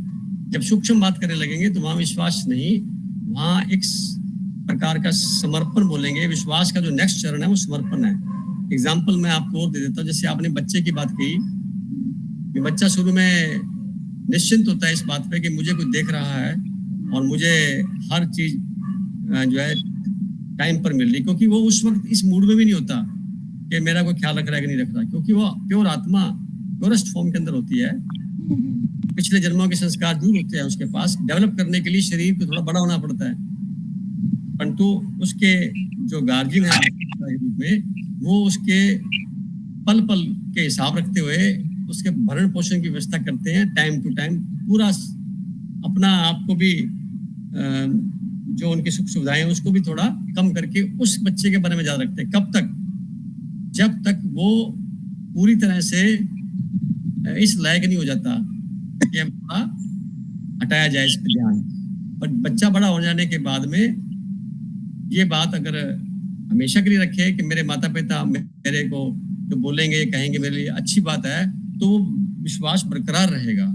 जब सूक्ष्म बात करने लगेंगे तो वहां विश्वास नहीं, वहां एक प्रकार का समर्पण बोलेंगे। विश्वास का जो नेक्स्ट चरण है वो समर्पण है। एग्जाम्पल मैं आपको और दे देता हूँ। जैसे आपने बच्चे की बात कही कि बच्चा शुरू में निश्चिंत होता है इस बात पे कि मुझे कुछ देख रहा है और मुझे हर चीज जो है टाइम पर मिल रही, क्योंकि वो उस वक्त इस मूड में भी नहीं होता कि मेरा कोई ख्याल रख रहा है कि नहीं रख रहा, क्योंकि वो प्योर आत्मा प्योरेस्ट फॉर्म के अंदर होती है। पिछले जन्मों के संस्कार दूर होते हैं उसके पास। डेवलप करने के लिए शरीर को थोड़ा बड़ा होना पड़ता है, परंतु उसके जो गार्जियन है रूप में वो उसके पल पल के हिसाब रखते हुए उसके भरण पोषण की व्यवस्था करते हैं। टाइम टू टाइम पूरा अपना आपको भी जो उनकी सुख सुविधाएं उसको भी थोड़ा कम करके उस बच्चे के बारे में ज्यादा रखते हैं। कब तक? जब तक वो पूरी तरह से इस लायक नहीं हो जाता कि हटाया जाए इस पर ध्यान। पर बच्चा बड़ा हो जाने के बाद में ये बात अगर हमेशा के लिए रखे कि मेरे माता पिता मेरे को जो बोलेंगे कहेंगे मेरे लिए अच्छी बात है, तो विश्वास बरकरार रहेगा।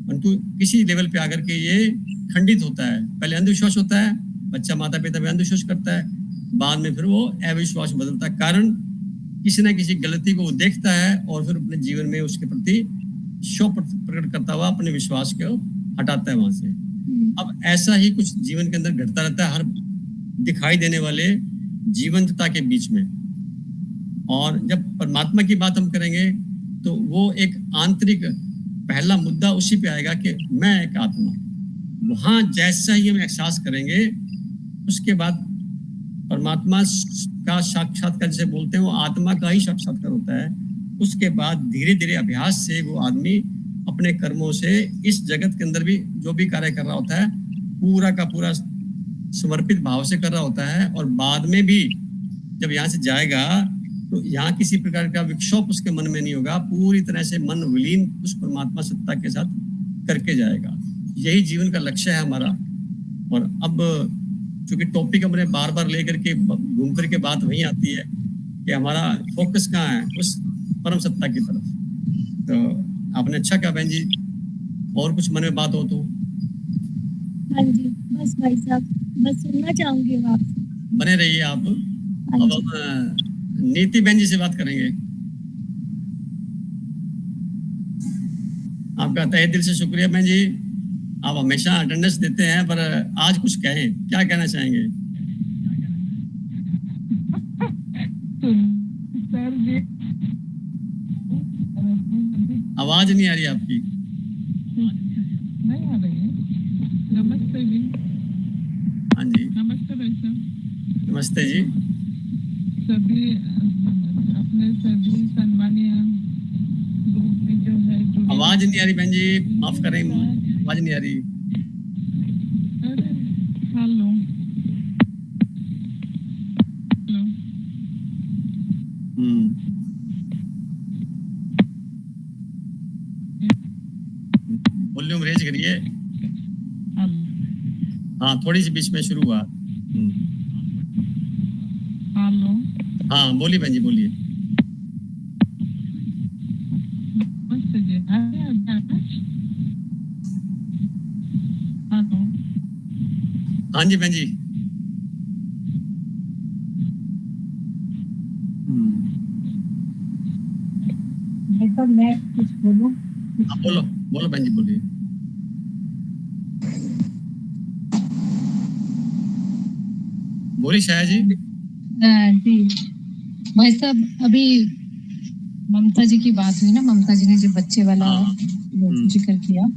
परंतु किसी लेवल पे आकर के ये खंडित होता है। पहले अंधविश्वास होता है, बच्चा माता पिता में अंधविश्वास करता है, बाद में फिर वो अविश्वास बदलता है। कारण किसी न किसी गलती को वो देखता है और फिर अपने जीवन में उसके प्रति शोक प्रकट करता हुआ अपने विश्वास को हटाता है वहां से। अब ऐसा ही कुछ जीवन के अंदर घटता रहता है हर दिखाई देने वाले जीवंतता के बीच में। और जब परमात्मा की बात हम करेंगे तो वो एक आंतरिक पहला मुद्दा उसी पे आएगा कि मैं एक आत्मा। वहां जैसा ही हम एहसास करेंगे उसके बाद परमात्मा का साक्षात्कार जैसे बोलते हैं वो आत्मा का ही साक्षात्कार होता है। उसके बाद धीरे धीरे अभ्यास से वो आदमी अपने कर्मों से इस जगत के अंदर भी जो भी कार्य कर रहा होता है पूरा का पूरा समर्पित भाव से कर रहा होता है। और बाद में भी जब यहाँ से जाएगा तो यहाँ किसी प्रकार का विक्षोभ उसके मन में नहीं होगा, पूरी तरह से मन विलीन उस परमात्मा सत्ता के साथ करके जाएगा। यही जीवन का लक्ष्य है हमारा। और अब चूंकि टॉपिक हमने बार बार लेकर के घूम करके बात वहीं आती है कि हमारा फोकस कहाँ है, उस परम सत्ता की तरफ। तो आपने अच्छा कहा बहन जी, और कुछ मन में बात हो तो? हाँ जी, बस भाई साहब, बस सुनना चाहूंगी आपसे। बने रहिए आप। अब हम नीति बहन जी से बात करेंगे। आपका तहे दिल से शुक्रिया बहन जी, आप हमेशा अटेंडेंस देते हैं, पर आज कुछ कहें, क्या कहना चाहेंगे? सर जी, आवाज नहीं आ रही आपकी। नहीं आ रही है। नमस्ते जी। हाँ जी, नमस्ते भाई साहब। नमस्ते जी। सभी अपने सभी सम्मानीय ग्रुप में जो है आवाज नहीं आ रही बहन जी, माफ करें, आवाज नहीं आ रही। अरे हेलो हेलो। वॉल्यूम रेज करिए। हाँ, थोड़ी सी बीच में शुरू हुआ। हेलो। हाँ बोलिए बहन जी, बोलिए। नमस्ते जी। हेलो। हाँ जी बहन जी। मैं कुछ बोलूं? हाँ, बोलो बोलो बहन जी, बोलिए। बोली शाया जी। जी भाई साहब, अभी ममता जी की बात हुई ना, ममता जी ने जो बच्चे वाला जिक्र किया,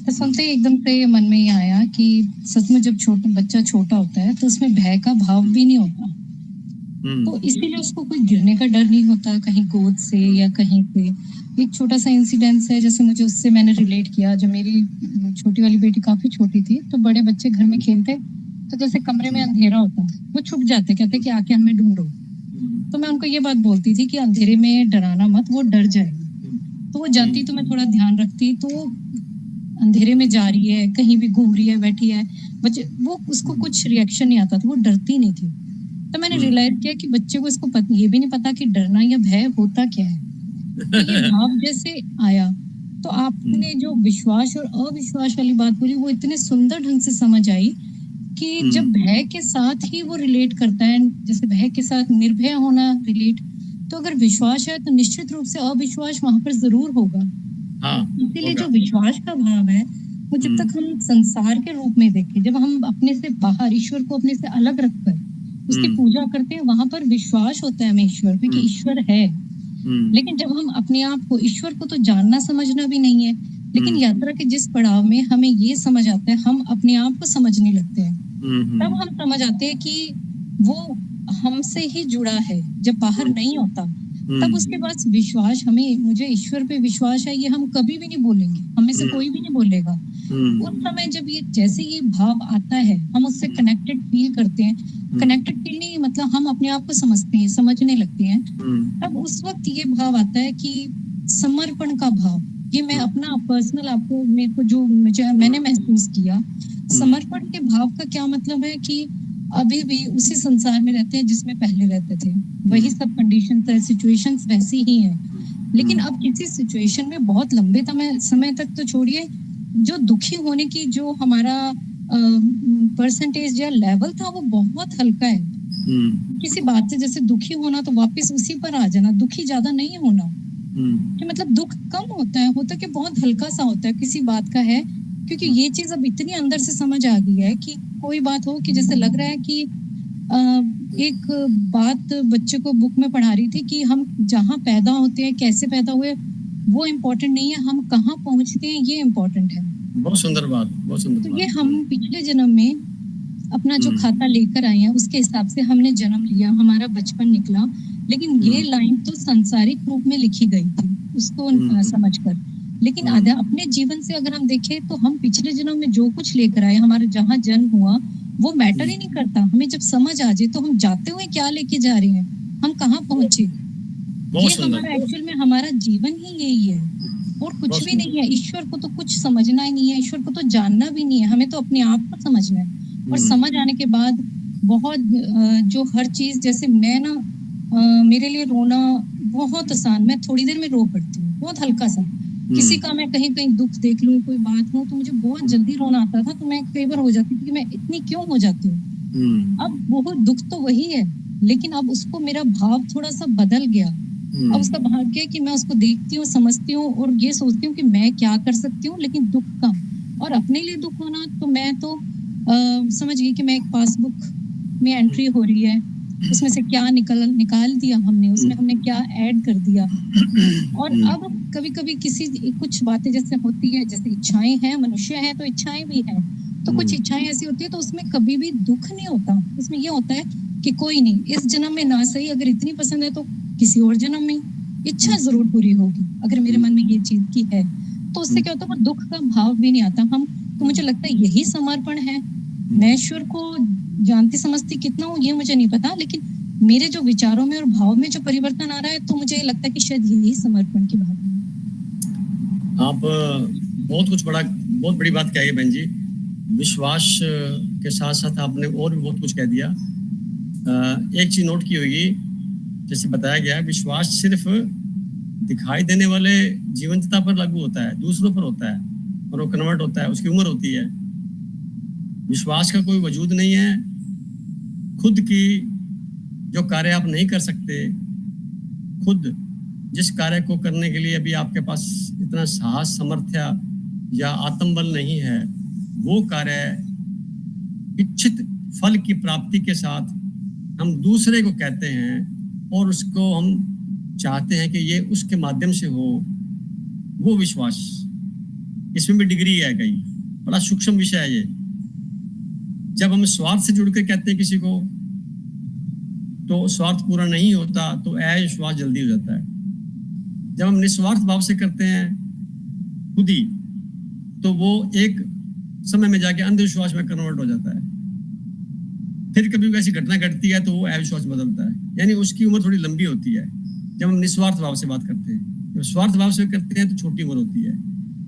तो सुनते ही एकदम से मन में ये आया कि सच में जब बच्चा छोटा होता है तो उसमें भय का भाव भी नहीं होता, तो इसीलिए उसको कोई गिरने का डर नहीं होता कहीं गोद से या कहीं पे। एक छोटा सा इंसिडेंस है, जैसे मुझे उससे मैंने रिलेट किया। जब मेरी छोटी वाली बेटी काफी छोटी थी तो बड़े बच्चे घर में खेलते, तो जैसे कमरे में अंधेरा होता वो छुप जाते, कहते कि आके हमें ढूंढो। तो मैं उनको ये बात बोलती थी कि अंधेरे में डराना मत, वो डर जाएगी। तो वो जाती तो मैं थोड़ा ध्यान रखती, तो अंधेरे में जा रही है, कहीं भी घूम रही है, बैठी है, बच्चे वो उसको कुछ रिएक्शन नहीं आता था, वो डरती नहीं थी। तो मैंने रियलाइज किया कि बच्चे को इसको ये भी नहीं पता कि डरना या भय होता क्या है। तो ये भाव जैसे आया, तो आपने जो विश्वास और अविश्वास वाली बात बोली वो इतने सुंदर ढंग से समझ आई कि जब भय के साथ ही वो रिलेट करता है, जैसे भय के साथ निर्भय होना रिलेट, तो अगर विश्वास है तो निश्चित रूप से अविश्वास वहां पर जरूर होगा। इसीलिए जो विश्वास का भाव है वो जब तक हम संसार के रूप में देखें, जब हम अपने से बाहर ईश्वर को अपने से अलग रखकर उसकी पूजा करते हैं, वहां पर विश्वास होता है हमें ईश्वर पे कि ईश्वर है। लेकिन जब हम अपने आप को, ईश्वर को तो जानना समझना भी नहीं है, लेकिन यात्रा के जिस पड़ाव में हमें ये समझ आता है, हम अपने आप को समझने लगते हैं, तब हम समझ आते हैं कि वो हमसे ही जुड़ा है। जब बाहर नहीं होता तब उसके पास विश्वास, हमें, मुझे ईश्वर पे विश्वास है, ये हम कभी भी नहीं बोलेंगे, हमें से कोई भी नहीं बोलेगा। उस समय जब ये, जैसे ये भाव आता है, हम उससे कनेक्टेड फील करते हैं। कनेक्टेड फील नहीं मतलब हम अपने आप को समझते हैं, समझने लगते हैं, तब उस वक्त ये भाव आता है कि समर्पण का भाव। ये मैं अपना पर्सनल आपको, मेरे को जो मैंने महसूस किया, समर्पण के भाव का क्या मतलब है कि अभी भी उसी संसार में रहते हैं जिसमें पहले रहते थे, वही सब कंडीशंस है, सिचुएशंस वैसी ही हैं, लेकिन अब किसी सिचुएशन में बहुत लंबे समय तक तो छोड़िए, जो दुखी होने की जो हमारा परसेंटेज या लेवल था वो बहुत हल्का है। किसी बात से जैसे दुखी होना तो वापस उसी पर आ जाना, दुखी ज्यादा नहीं होना, कि मतलब दुख कम होता कि बहुत हल्का सा होता है किसी बात का है, क्योंकि ये चीज अब इतनी अंदर से समझ आ गई है कि कोई बात हो कि जैसे लग रहा है कि एक बात बच्चे को बुक में पढ़ा रही थी कि हम जहाँ पैदा होते हैं, कैसे पैदा हुए, वो इम्पोर्टेंट नहीं है, हम कहाँ पहुँचते हैं ये इम्पोर्टेंट है। बहुत सुंदर बात, बहुत सुंदर। तो ये हम पिछले जन्म में अपना जो खाता लेकर आए हैं उसके हिसाब से हमने जन्म लिया, हमारा बचपन निकला, लेकिन ये लाइन तो सांसारिक रूप में लिखी गई थी उसको समझकर। लेकिन आधा अपने जीवन से अगर हम देखें तो हम पिछले जन्म में जो कुछ लेकर आए, हमारा जहाँ जन्म हुआ वो मैटर ही नहीं करता। हमें जब समझ आ जाए तो हम जाते हुए क्या लेके जा रहे हैं, हम कहाँ पहुंचे, ये हमारा एक्चुअल में हमारा जीवन ही यही है और कुछ भी नहीं है। ईश्वर को तो कुछ समझना ही नहीं है, ईश्वर को तो जानना भी नहीं है, हमें तो अपने आप को समझना है। और समझ आने के बाद बहुत जो हर चीज, जैसे मैं ना मेरे लिए रोना बहुत आसान, मैं थोड़ी देर में रो पड़ती हूँ, बहुत हल्का सा। किसी का मैं कहीं कहीं दुख देख लूं, कोई बात हो तो मुझे बहुत जल्दी रोना आता था, तो मैं कई बार हो जाती थी कि मैं इतनी क्यों हो जाती हूँ। अब वो दुख तो वही है, लेकिन अब उसको मेरा भाव थोड़ा सा बदल गया। अब उसका भाग्य है कि मैं उसको देखती हूँ, समझती हूँ और ये सोचती हूँ कि मैं क्या कर सकती हूँ, लेकिन दुख कम। और अपने लिए दुख होना तो मैं तो समझ गई कि मैं एक पासबुक में एंट्री हो रही है, उसमें से क्या निकाल दिया हमने, उसमें हमने क्या ऐड कर दिया। और अब कभी कभी कुछ बातें जैसे होती है, जैसे इच्छाएं हैं, मनुष्य है तो इच्छाएं भी हैं, तो कुछ इच्छाएं ऐसी होती है तो उसमें कभी भी दुख नहीं होता। उसमें ये होता है कि कोई नहीं, इस जन्म में ना सही, अगर इतनी पसंद है तो किसी और जन्म में इच्छा जरूर पूरी होगी, अगर मेरे मन में ये चीज की है तो उससे क्या होता है, दुख का भाव भी नहीं आता। हम तो मुझे लगता है यही समर्पण है। मैं ईश्वर को जानती समझती कितना हूँ ये मुझे नहीं पता, लेकिन मेरे जो विचारों में और भाव में जो परिवर्तन आ रहा है तो मुझे लगता है कि शायद यही समर्पण की भावना है। आप बहुत बड़ी बात कही है बहन जी। विश्वास के साथ साथ आपने और भी बहुत कुछ कह दिया। एक चीज नोट की होगी, जैसे बताया गया, विश्वास सिर्फ दिखाई देने वाले जीवंतता पर लागू होता है, दूसरों पर होता है और वो कन्वर्ट होता है, उसकी उम्र होती है। विश्वास का कोई वजूद नहीं है। खुद की जो कार्य आप नहीं कर सकते, खुद जिस कार्य को करने के लिए अभी आपके पास इतना साहस, सामर्थ्य या आत्मबल नहीं है, वो कार्य इच्छित फल की प्राप्ति के साथ हम दूसरे को कहते हैं और उसको हम चाहते हैं कि ये उसके माध्यम से हो, वो विश्वास इसमें भी डिग्री है कई, बड़ा सूक्ष्म विषय है ये। जब हम स्वार्थ से जुड़ के कहते हैं किसी को तो स्वार्थ पूरा नहीं होता तो अविश्वास जल्दी हो जाता है। जब हम निस्वार्थ भाव से करते हैं खुद ही तो वो एक समय में जाके अंधविश्वास में कन्वर्ट हो जाता है। फिर कभी ऐसी घटना घटती है तो वो अविश्वास बदलता है, यानी उसकी उम्र थोड़ी लंबी होती है जब हम निस्वार्थ भाव से बात करते हैं। जब स्वार्थ भाव से करते हैं तो छोटी उम्र होती है।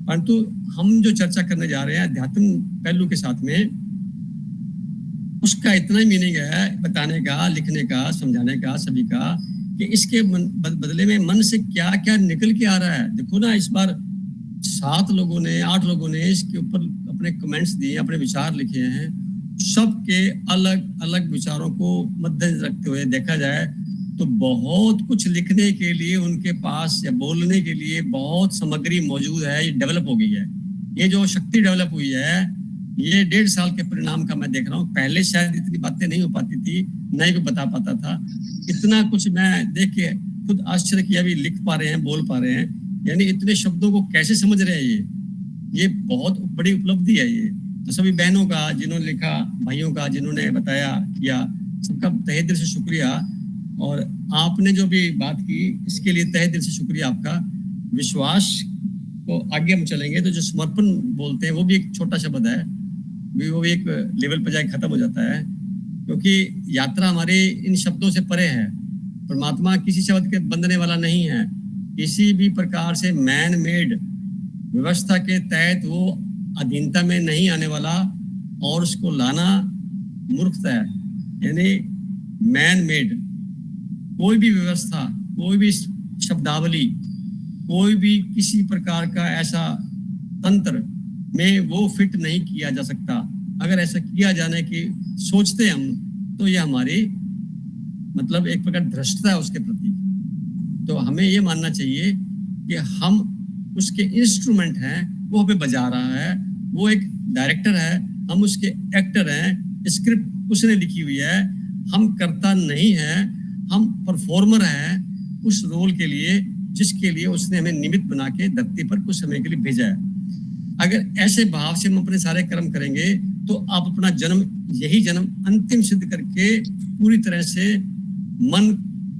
परंतु हम जो चर्चा करने जा रहे हैं अध्यात्म पहलू के साथ में, उसका इतना ही मीनिंग है बताने का, लिखने का, समझाने का सभी का कि इसके बदले में मन से क्या क्या निकल के आ रहा है। देखो ना, इस बार 7 लोगों ने 8 लोगों ने इसके ऊपर अपने कमेंट्स दिए, अपने विचार लिखे हैं। सबके अलग अलग विचारों को मद्देनजर रखते हुए देखा जाए तो बहुत कुछ लिखने के लिए उनके पास या बोलने के लिए बहुत सामग्री मौजूद है। ये डेवलप हो गई है, ये जो शक्ति डेवलप हुई है ये 1.5 साल के परिणाम का मैं देख रहा हूँ। पहले शायद इतनी बातें नहीं हो पाती थी, नहीं भी बता पाता था। इतना कुछ मैं देख के खुद आश्चर्य किया, भी लिख पा रहे हैं, बोल पा रहे हैं, यानी इतने शब्दों को कैसे समझ रहे हैं। ये बहुत बड़ी उपलब्धि है। ये तो सभी बहनों का जिन्होंने लिखा, भाइयों का जिन्होंने बताया किया, सबका तहे दिल से शुक्रिया। और आपने जो भी बात की इसके लिए तहे दिल से शुक्रिया आपका। विश्वास को आगे हम चलेंगे तो जो समर्पण बोलते हैं वो भी एक छोटा शब्द है, वो भी एक लेवल पर जाके खत्म हो जाता है, क्योंकि यात्रा हमारे इन शब्दों से परे है। परमात्मा किसी शब्द के बंधने वाला नहीं है। किसी भी प्रकार से मैन मेड व्यवस्था के तहत वो अधीनता में नहीं आने वाला और उसको लाना मूर्खता है। यानी मैन मेड कोई भी व्यवस्था, कोई भी शब्दावली, कोई भी किसी प्रकार का ऐसा तंत्र में वो फिट नहीं किया जा सकता। अगर ऐसा किया जाने की सोचते हम तो ये हमारी मतलब एक प्रकार धृष्टता है उसके प्रति। तो हमें ये मानना चाहिए कि हम उसके इंस्ट्रूमेंट हैं, वो हमें बजा रहा है, वो एक डायरेक्टर है, हम उसके एक्टर हैं, स्क्रिप्ट उसने लिखी हुई है, हम करता नहीं है, हम परफॉर्मर हैं उस रोल के लिए जिसके लिए उसने हमें निमित्त बना के धरती पर कुछ समय के लिए भेजा है। अगर ऐसे भाव से हम अपने सारे कर्म करेंगे तो आप अपना जन्म, यही जन्म अंतिम सिद्ध करके पूरी तरह से मन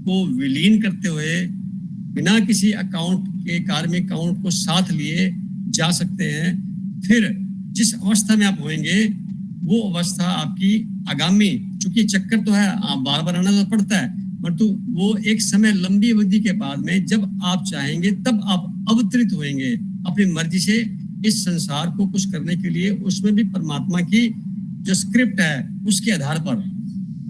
को विलीन करते हुए बिना किसी अकाउंट के, कार्मिक अकाउंट को साथ लिए जा सकते हैं। फिर जिस अवस्था में आप होंगे वो अवस्था आपकी आगामी, चूंकि चक्कर तो है, आप बार बार आना तो पड़ता है, परंतु वो एक समय लंबी अवधि के बाद में जब आप चाहेंगे तब आप अवतरित होंगे अपनी मर्जी से इस संसार को कुछ करने के लिए। उसमें भी परमात्मा की जो स्क्रिप्ट है उसके आधार पर,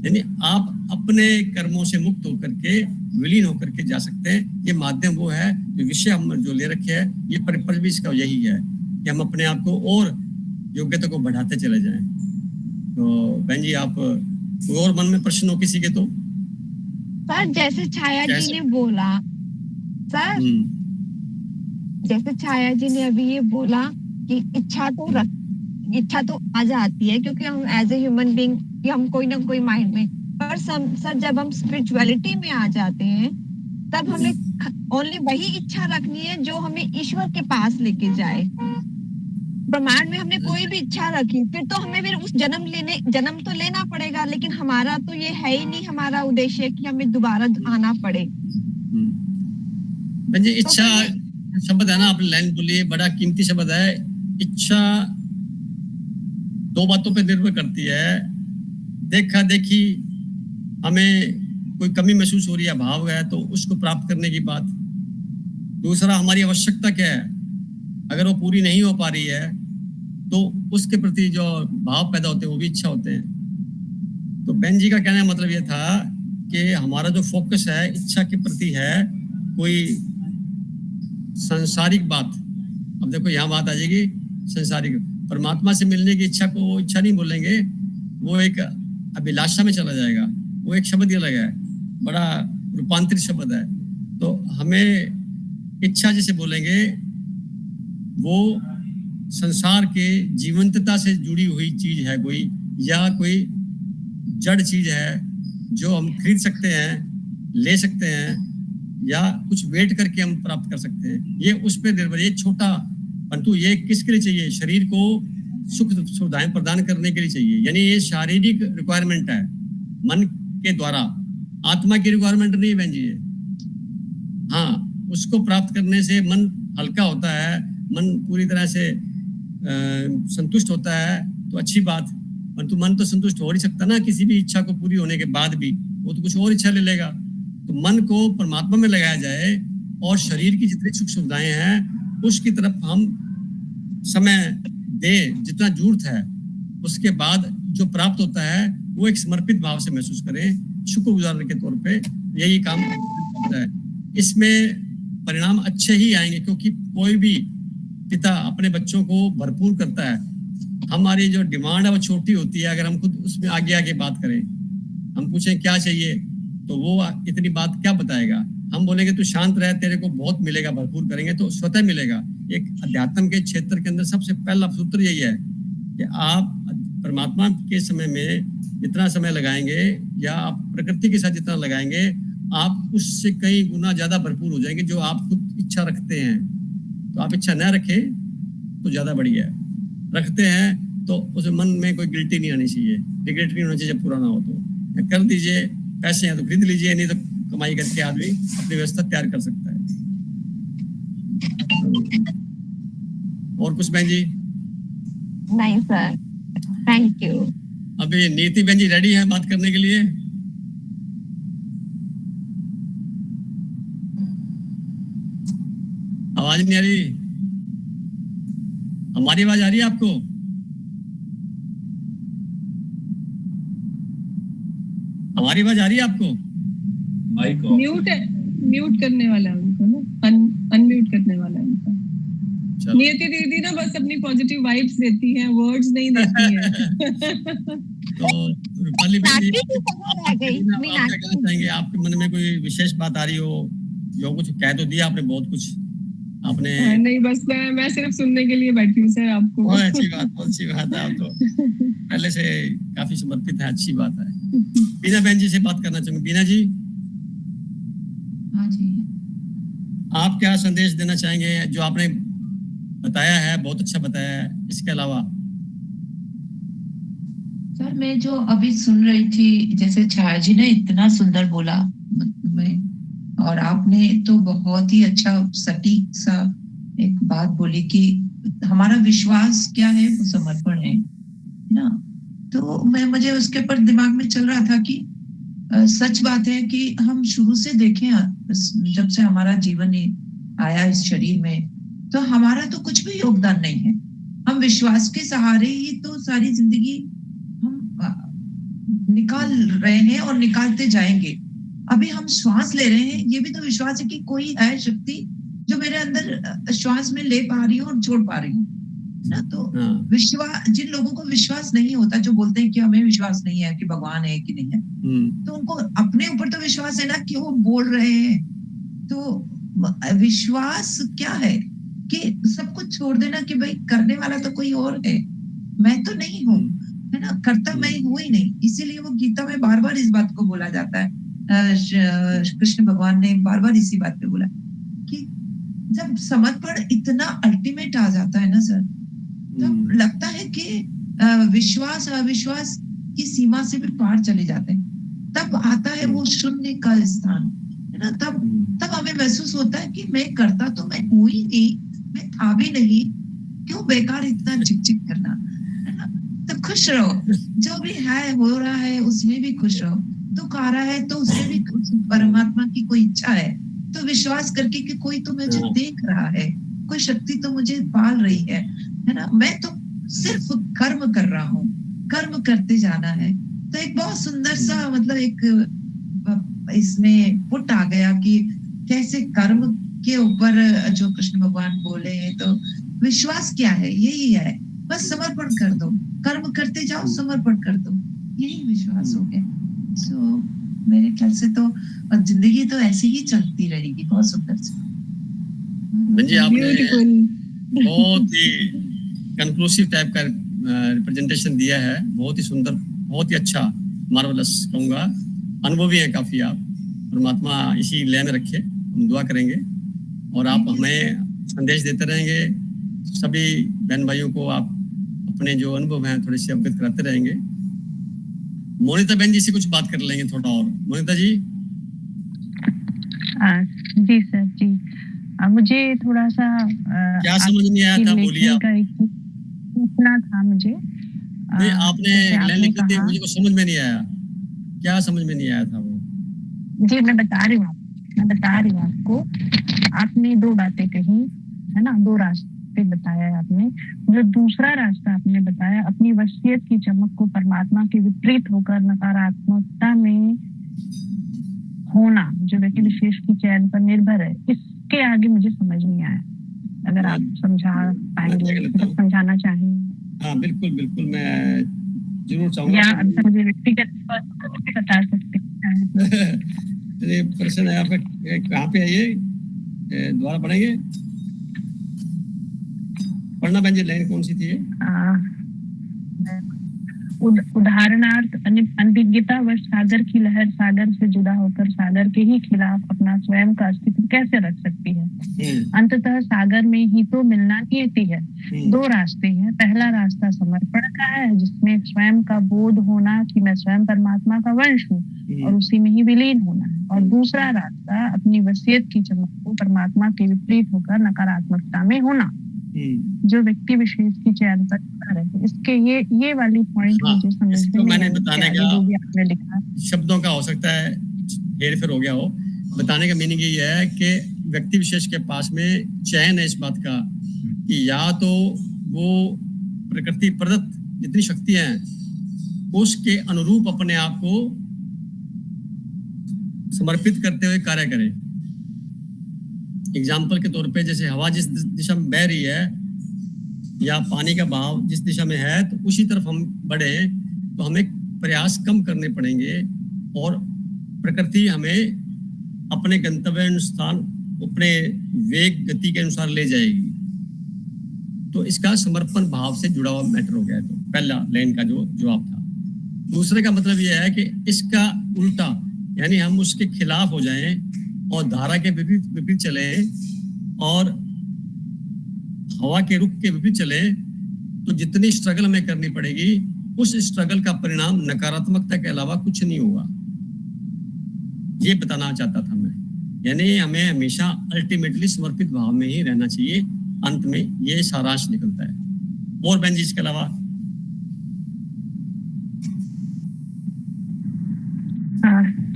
यानी आप अपने कर्मों से मुक्त होकर के विलीन होकर के जा सकते हैं। ये माध्यम वो है, जो विषय हम जो ले रखे हैं, ये परिपक्व भी इसका यही है कि हम अपने आप को और योग्यता को बढ़ाते चले जाएं। तो बहन जी, आप और मन में प्रश्न हो किसी के तो? सर जैसे छाया जी ने बोला, सर जैसे छाया जी ने अभी ये बोला कि इच्छा तो आ जाती है क्योंकि हम एज ए ह्यूमन बीइंग कि हम कोई ना कोई माइंड में, पर सर जब हम स्पिरिचुअलिटी में आ जाते हैं तब हमें ओनली वही इच्छा रखनी है जो हमें ईश्वर के पास लेके जाए। ब्रह्मांड में हमने कोई भी इच्छा रखी फिर तो हमें फिर उस जन्म तो लेना पड़ेगा, लेकिन हमारा तो ये है ही नहीं हमारा उद्देश्य कि हमें दोबारा आना पड़े। इच्छा शब्द है ना, आपने लाइन बोली, बड़ा कीमती शब्द है। इच्छा 2 बातों पे निर्भर करती है। देखा देखी हमें कोई कमी महसूस हो रही है, भाव है, तो उसको प्राप्त करने की बात। दूसरा, हमारी आवश्यकता क्या है, अगर वो पूरी नहीं हो पा रही है तो उसके प्रति जो भाव पैदा होते हैं वो भी इच्छा होते हैं। तो बहन जी का कहने का मतलब ये था कि हमारा जो फोकस है इच्छा के प्रति है, कोई सांसारिक बात। अब देखो यहाँ बात आ जाएगी सांसारिक, परमात्मा से मिलने की इच्छा को वो इच्छा नहीं बोलेंगे, वो एक अभिलाषा में चला जाएगा। वो एक शब्द ही अलग है, बड़ा रूपांतरित शब्द है। तो हमें इच्छा जैसे बोलेंगे वो संसार के जीवंतता से जुड़ी हुई चीज है कोई, या कोई जड़ चीज है जो हम खरीद सकते हैं, ले सकते हैं, या कुछ वेट करके हम प्राप्त कर सकते हैं। ये उस पर निर्भर, ये छोटा परंतु ये किसके लिए चाहिए? शरीर को सुख सुविधाएं प्रदान करने के लिए चाहिए, यानी ये शारीरिक रिक्वायरमेंट है मन के द्वारा, आत्मा की रिक्वायरमेंट नहीं बहन जी। हाँ, उसको प्राप्त करने से मन हल्का होता है, मन पूरी तरह से संतुष्ट होता है, तो अच्छी बात। परंतु मन तो संतुष्ट हो नहीं सकता ना किसी भी इच्छा को पूरी होने के बाद भी, वो तो कुछ और इच्छा ले लेगा। तो मन को परमात्मा में लगाया जाए और शरीर की जितनी सुख सुविधाएं हैं उसकी तरफ हम समय दे जितना जरूरत है, उसके बाद जो प्राप्त होता है वो एक समर्पित भाव से महसूस करें, शुक्रगुजार के तौर पे यही काम होता है। इसमें परिणाम अच्छे ही आएंगे, क्योंकि कोई भी पिता अपने बच्चों को भरपूर करता है। हमारी जो डिमांड है वो छोटी होती है। अगर हम खुद उसमें आगे आगे बात करें, हम पूछें क्या चाहिए, तो वो इतनी बात क्या बताएगा। हम बोलेंगे तू शांत रह, तेरे को बहुत मिलेगा, भरपूर करेंगे तो स्वतः मिलेगा। एक अध्यात्म के क्षेत्र के अंदर सबसे पहला सूत्र यही है कि आप परमात्मा के समय में जितना समय लगाएंगे या आप प्रकृति के साथ जितना लगाएंगे, आप उससे कई गुना ज्यादा भरपूर हो जाएंगे जो आप खुद इच्छा रखते हैं। तो आप इच्छा न रखें तो ज्यादा बढ़िया है, रखते हैं तो उस मन में कोई गिल्टी नहीं आनी चाहिए, रिग्रेट नहीं होना चाहिए जब पूरा ना हो तो। कर दीजिए, पैसे हैं तो खरीद लीजिए, नहीं तो कमाई करके आदमी अपनी व्यवस्था तैयार कर सकता है। और कुछ बहन जी? नहीं सर, थैंक यू। अभी नीति बहन जी रेडी है बात करने के लिए? आवाज नहीं आ रही? हमारी आवाज आ रही है आपको? हमारी आवाज आ रही है आपको? माइक म्यूट करने वाला है उनको ना, अनम्यूट करने वाला है उनका। नियति दीदी ना बस अपनी पॉजिटिव वाइब्स देती हैं, वर्ड्स नहीं देती हैं। तो रूपाली बहन जी, आप क्या कहना चाहेंगे? आपके मन में कोई विशेष बात आ रही हो? जो कुछ कह तो दिया आपने, बहुत कुछ आपने। नहीं, बस मैं सिर्फ सुनने के लिए बैठी हूँ सर आपको। बहुत अच्छी बात, बहुत अच्छी बात है। आप तो पहले से काफी समर्पित है, अच्छी बात है। बीना बहन जी से बात करना चाहूंगी। बीना जी, हाँ जी, आप क्या संदेश देना चाहेंगे? जो आपने बताया है बहुत अच्छा बताया है, इसके अलावा? सर मैं जो अभी सुन रही थी, जैसे छाया जी ने इतना सुंदर बोला मैं, और आपने तो बहुत ही अच्छा सटीक सा एक बात बोली कि हमारा विश्वास क्या है, वो समर्पण है ना। तो मुझे उसके ऊपर दिमाग में चल रहा था कि सच बात है कि हम शुरू से देखें, जब से हमारा जीवन आया इस शरीर में, तो हमारा तो कुछ भी योगदान नहीं है। हम विश्वास के सहारे ही तो सारी जिंदगी हम निकाल रहे हैं और निकालते जाएंगे। अभी हम श्वास ले रहे हैं, ये भी तो विश्वास है कि कोई है शक्ति जो मेरे अंदर श्वास में ले पा रही हूँ और छोड़ पा रही हूँ ना। तो विश्वास, जिन लोगों को विश्वास नहीं होता, जो बोलते हैं कि हमें विश्वास नहीं है कि भगवान है कि नहीं है, तो उनको अपने ऊपर तो विश्वास है ना कि वो बोल रहे हैं। तो विश्वास क्या है कि सब कुछ छोड़ देना कि भाई करने वाला तो कोई और है, मैं तो नहीं हूँ, है ना, करता मैं हूँ ही नहीं। इसीलिए वो गीता में बार बार इस बात को बोला जाता है। कृष्ण भगवान ने बार बार इसी बात पे बोला कि जब समर्पण इतना अल्टीमेट आ जाता है ना सर, तब लगता है कि विश्वास अविश्वास की सीमा से भी पार चले जाते हैं। तब आता है वो शून्य का स्थान, है ना। तब हमें महसूस होता है कि मैं करता तो मैं हूँ ही नहीं, मैं था भी नहीं, क्यों बेकार इतना चिक करना, है ना। तो खुश रहो, जो भी है हो रहा है उसमें भी खुश रहो। दुख आ रहा है तो उसमें भी परमात्मा की कोई इच्छा है, तो विश्वास करके कि कोई तो मुझे देख रहा है, कोई शक्ति तो मुझे पाल रही है ना। मैं तो सिर्फ कर्म कर रहा हूँ, कर्म करते जाना है। तो एक बहुत सुंदर सा मतलब एक इसमें पुट आ गया कि कैसे कर्म के ऊपर जो कृष्ण भगवान बोले हैं, तो विश्वास क्या है, यही है, बस समर्पण कर दो, कर्म करते जाओ, समर्पण कर दो, यही विश्वास हो गया। सो मेरे ख्याल से तो जिंदगी तो ऐसे ही चलती रहेगी। बहुत सुंदर से जी, आपने बहुत ही कंक्लूसिव टाइप का रिप्रेजेंटेशन दिया है, बहुत ही सुंदर, बहुत ही अच्छा, मार्वलस कहूंगा। अनुभवी है काफी आप। परमात्मा इसी लय में रखे, हम दुआ करेंगे और आप हमें संदेश देते रहेंगे, सभी बहन भाइयों को आप अपने जो अनुभव हैं थोड़े से अवगत कराते रहेंगे। मोनिता बहन जी से कुछ बात कर लेंगे थोड़ा और। मोनिता जी। जी सर जी, मुझे थोड़ा सा क्या समझ नहीं आया था, बोलिए आप। पूछना था मुझे। नहीं, आपने लिखा थी, मुझे कुछ समझ में नहीं आया। क्या समझ में नहीं आया था वो? जी मैं बता रही हूँ आपको। आपने दो बातें कही है ना, दो रास्ते बताया आपने। जो दूसरा रास्ता आपने बताया, अपनी वसीयत की चमक को परमात्मा के विपरीत होकर नकारात्मकता में होना, जो व्यक्ति विशेष की चयन पर निर्भर है, इसके आगे मुझे समझ नहीं आया। अगर आप समझा पाएंगे, समझाना चाहें। हाँ बिल्कुल बिल्कुल, मैं जरूर चाहूंगा। या मुझे व्यक्तिगत बता सकते हैं। ये प्रश्न है आपका, कहाँ पे है ये? दोबारा पढ़ेंगे? पढ़ना बहन जी, लाइन कौन सी थी? उदाहरणार्थ अनभिज्ञता व सागर की लहर सागर से जुदा होकर सागर के ही खिलाफ अपना स्वयं का अस्तित्व कैसे रख सकती है? अंततः सागर में ही तो मिलना नियति है। दो रास्ते हैं। पहला रास्ता समर्पण का है, जिसमें स्वयं का बोध होना कि मैं स्वयं परमात्मा का वंश हूँ और उसी में ही विलीन होना है। और दूसरा रास्ता अपनी वसीयत की चमक को परमात्मा के विपरीत होकर नकारात्मकता में होना, जो व्यक्ति विशेष की चयन पर है। इसके ये वाली पॉइंट मुझे समझ में मैंने बताने का आपने लिखा शब्दों का हो सकता है हेर फेर हो गया हो। बताने का मीनिंग ये है कि व्यक्ति विशेष के पास में चयन है इस बात का कि या तो वो प्रकृति प्रदत्त जितनी शक्तियां हैं उसके अनुरूप अपने आप को समर्पित करते हुए कार्य करे। एग्जाम्पल के तौर पे, जैसे हवा जिस दिशा में बह रही है या पानी का बहाव जिस दिशा में है, तो उसी तरफ हम बढ़े तो हमें प्रयास कम करने पड़ेंगे और प्रकृति हमें अपने गंतव्य अनुसार, अपने वेग गति के अनुसार ले जाएगी। तो इसका समर्पण भाव से जुड़ा हुआ मैटर हो गया। तो पहला लाइन का जो जवाब था। दूसरे का मतलब यह है कि इसका उल्टा, यानी हम उसके खिलाफ हो जाएं और धारा के विपरीत चले और हवा के रुख के विपरीत चले, तो जितनी स्ट्रगल हमें करनी पड़ेगी उस स्ट्रगल का परिणाम नकारात्मकता के अलावा कुछ नहीं होगा। ये बताना चाहता था मैं। यानी हमें हमेशा अल्टीमेटली समर्पित भाव में ही रहना चाहिए। अंत में ये सारांश निकलता है। और बहन जी इसके अलावा?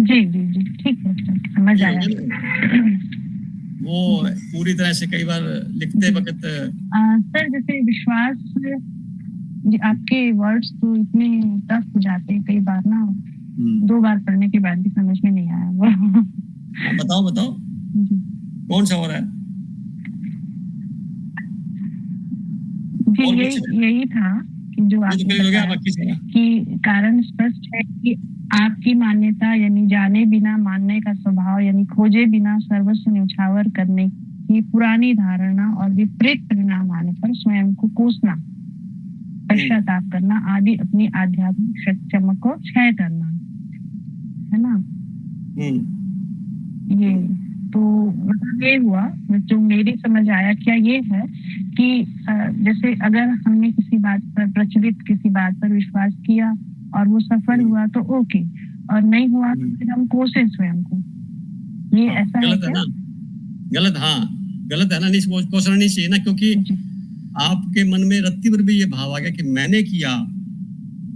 जी जी जी ठीक है, समझ आया। वो पूरी तरह से कई बार लिखते वक्त सर जैसे विश्वास, आपके वर्ड्स तो इतने टफ हो जाते हैं कई बार ना, दो बार पढ़ने के बाद भी समझ में नहीं आया वो। बताओ कौन सा हो रहा है? जी यही था कि जो आपने कि कारण स्पष्ट है कि आपकी मान्यता यानी जाने बिना मानने का स्वभाव, यानी खोजे बिना सर्वस्व न्यौछावर करने की पुरानी धारणा और विपरीत परिणाम आने पर स्वयं को कोसना, पश्चाताप करना आदि अपनी आध्यात्मिक चमक को क्षय करना है ना। ये तो मतलब ये हुआ, जो मेरी समझ आया क्या ये है कि जैसे अगर हमने किसी बात पर, प्रचलित किसी बात पर विश्वास किया और वो सफल हुआ तो ओके, और नहीं हुआ तो फिर हम कोसें स्वयं को। ये ऐसा गलत है ना? गलत, हाँ गलत है ना, नहीं कोसना नहीं चाहिए ना, क्योंकि आपके मन में रत्ती भर भी ये भाव आ गया कि मैंने किया,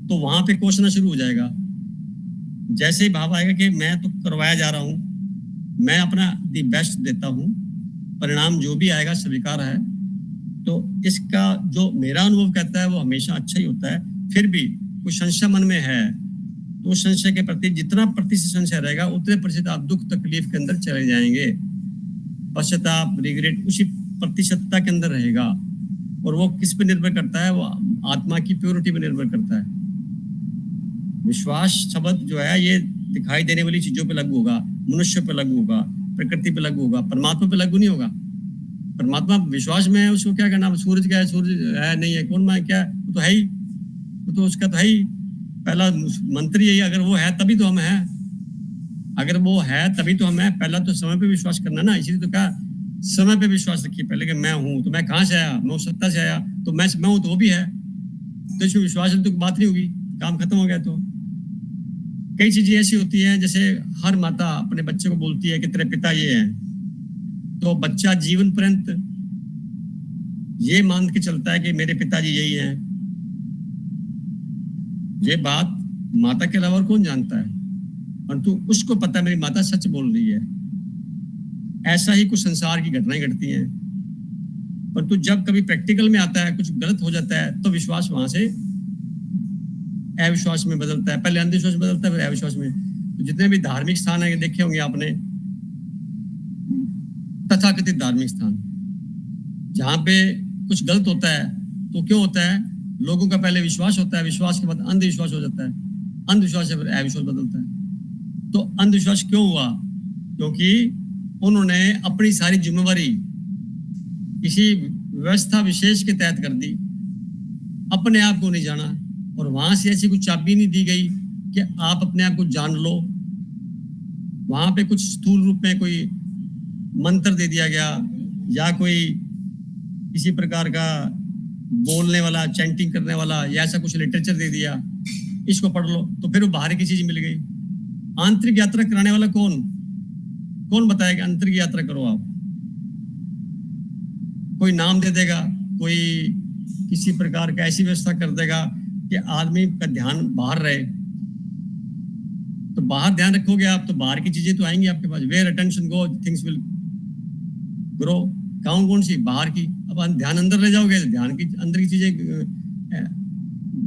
तो वहां पे कोसना शुरू हो जाएगा। जैसे ही भाव आएगा कि मैं तो करवाया जा रहा हूँ, मैं अपना दी बेस्ट देता हूँ, परिणाम जो भी आएगा स्वीकार है, तो इसका जो मेरा अनुभव कहता है वो हमेशा अच्छा ही होता है। फिर भी कुछ संशय मन में है तो उस संशय के प्रति जितना प्रतिशत संशय रहेगा उतने प्रतिशत आप दुख तकलीफ के अंदर चले जाएंगे। पश्चाताप, रिग्रेट उसी प्रतिशतता के अंदर रहेगा। और वो किस पे निर्भर करता है? वो आत्मा की प्योरिटी पे निर्भर करता है। विश्वास शब्द जो है ये दिखाई देने वाली चीजों पे लागू होगा, मनुष्य पे लागू होगा, प्रकृति पे लागू होगा, परमात्मा पे लागू नहीं होगा। परमात्मा विश्वास में है, उसको क्या करना? सूरज क्या है? सूरज है नहीं है, कौन मैं क्या? वो तो है ही, वो तो उसका तो है ही। पहला मंत्र यही, अगर वो है तभी तो हम हैं, अगर वो है तभी तो हम हैं। पहला तो समय पे विश्वास करना ना, इसलिए तो कहा समय पे विश्वास रखिए पहले कि मैं हूं, तो मैं कहां से आया, मैं उस सत्ता से आया, तो मैं हूं तो वो भी है, तो इसमें विश्वास तो बात नहीं होगी, काम खत्म हो गया। तो कई चीजें ऐसी होती हैं, जैसे हर माता अपने बच्चे को बोलती है कि तेरे पिता ये हैं, तो बच्चा जीवन पर्यंत ये मान के चलता है कि मेरे पिताजी यही हैं। ये बात माता के अलावा और कौन जानता है, परंतु उसको पता है मेरी माता सच बोल रही है। ऐसा ही कुछ संसार की घटनाएं घटती हैं, परंतु जब कभी प्रैक्टिकल में आता है, कुछ गलत हो जाता है, तो विश्वास वहां से अविश्वास में बदलता है। पहले अंधविश्वास में बदलता है, फिर अविश्वास में। तो जितने भी धार्मिक स्थान है देखे होंगे आपने, तथाकथित धार्मिक स्थान, जहां पे कुछ गलत होता है तो क्यों होता है, लोगों का पहले विश्वास होता है, विश्वास के बाद अंधविश्वास हो जाता है, अंधविश्वास से फिर अविश्वास बदलता है। तो अंधविश्वास क्यों हुआ, क्योंकि उन्होंने अपनी सारी जिम्मेवारी किसी व्यवस्था विशेष के तहत कर दी, अपने आप को नहीं जाना, और वहां से ऐसी कुछ चाबी नहीं दी गई कि आप अपने आप को जान लो। वहां पे कुछ स्थूल रूप में कोई मंत्र दे दिया गया, या कोई किसी प्रकार का बोलने वाला, चैंटिंग करने वाला, या ऐसा कुछ लिटरेचर दे दिया, इसको पढ़ लो, तो फिर वो बाहर की चीज मिल गई। आंतरिक यात्रा कराने वाला कौन बताएगा आंतरिक यात्रा करो आप? कोई नाम दे देगा, कोई किसी प्रकार का ऐसी व्यवस्था कर देगा कि आदमी का ध्यान बाहर रहे। तो बाहर ध्यान रखोगे आप, तो बाहर की चीजें तो आएंगी आपके पास। Where attention go things will grow. कौन सी? बाहर की। अब ध्यान अंदर ले जाओगे, ध्यान की अंदर की चीजें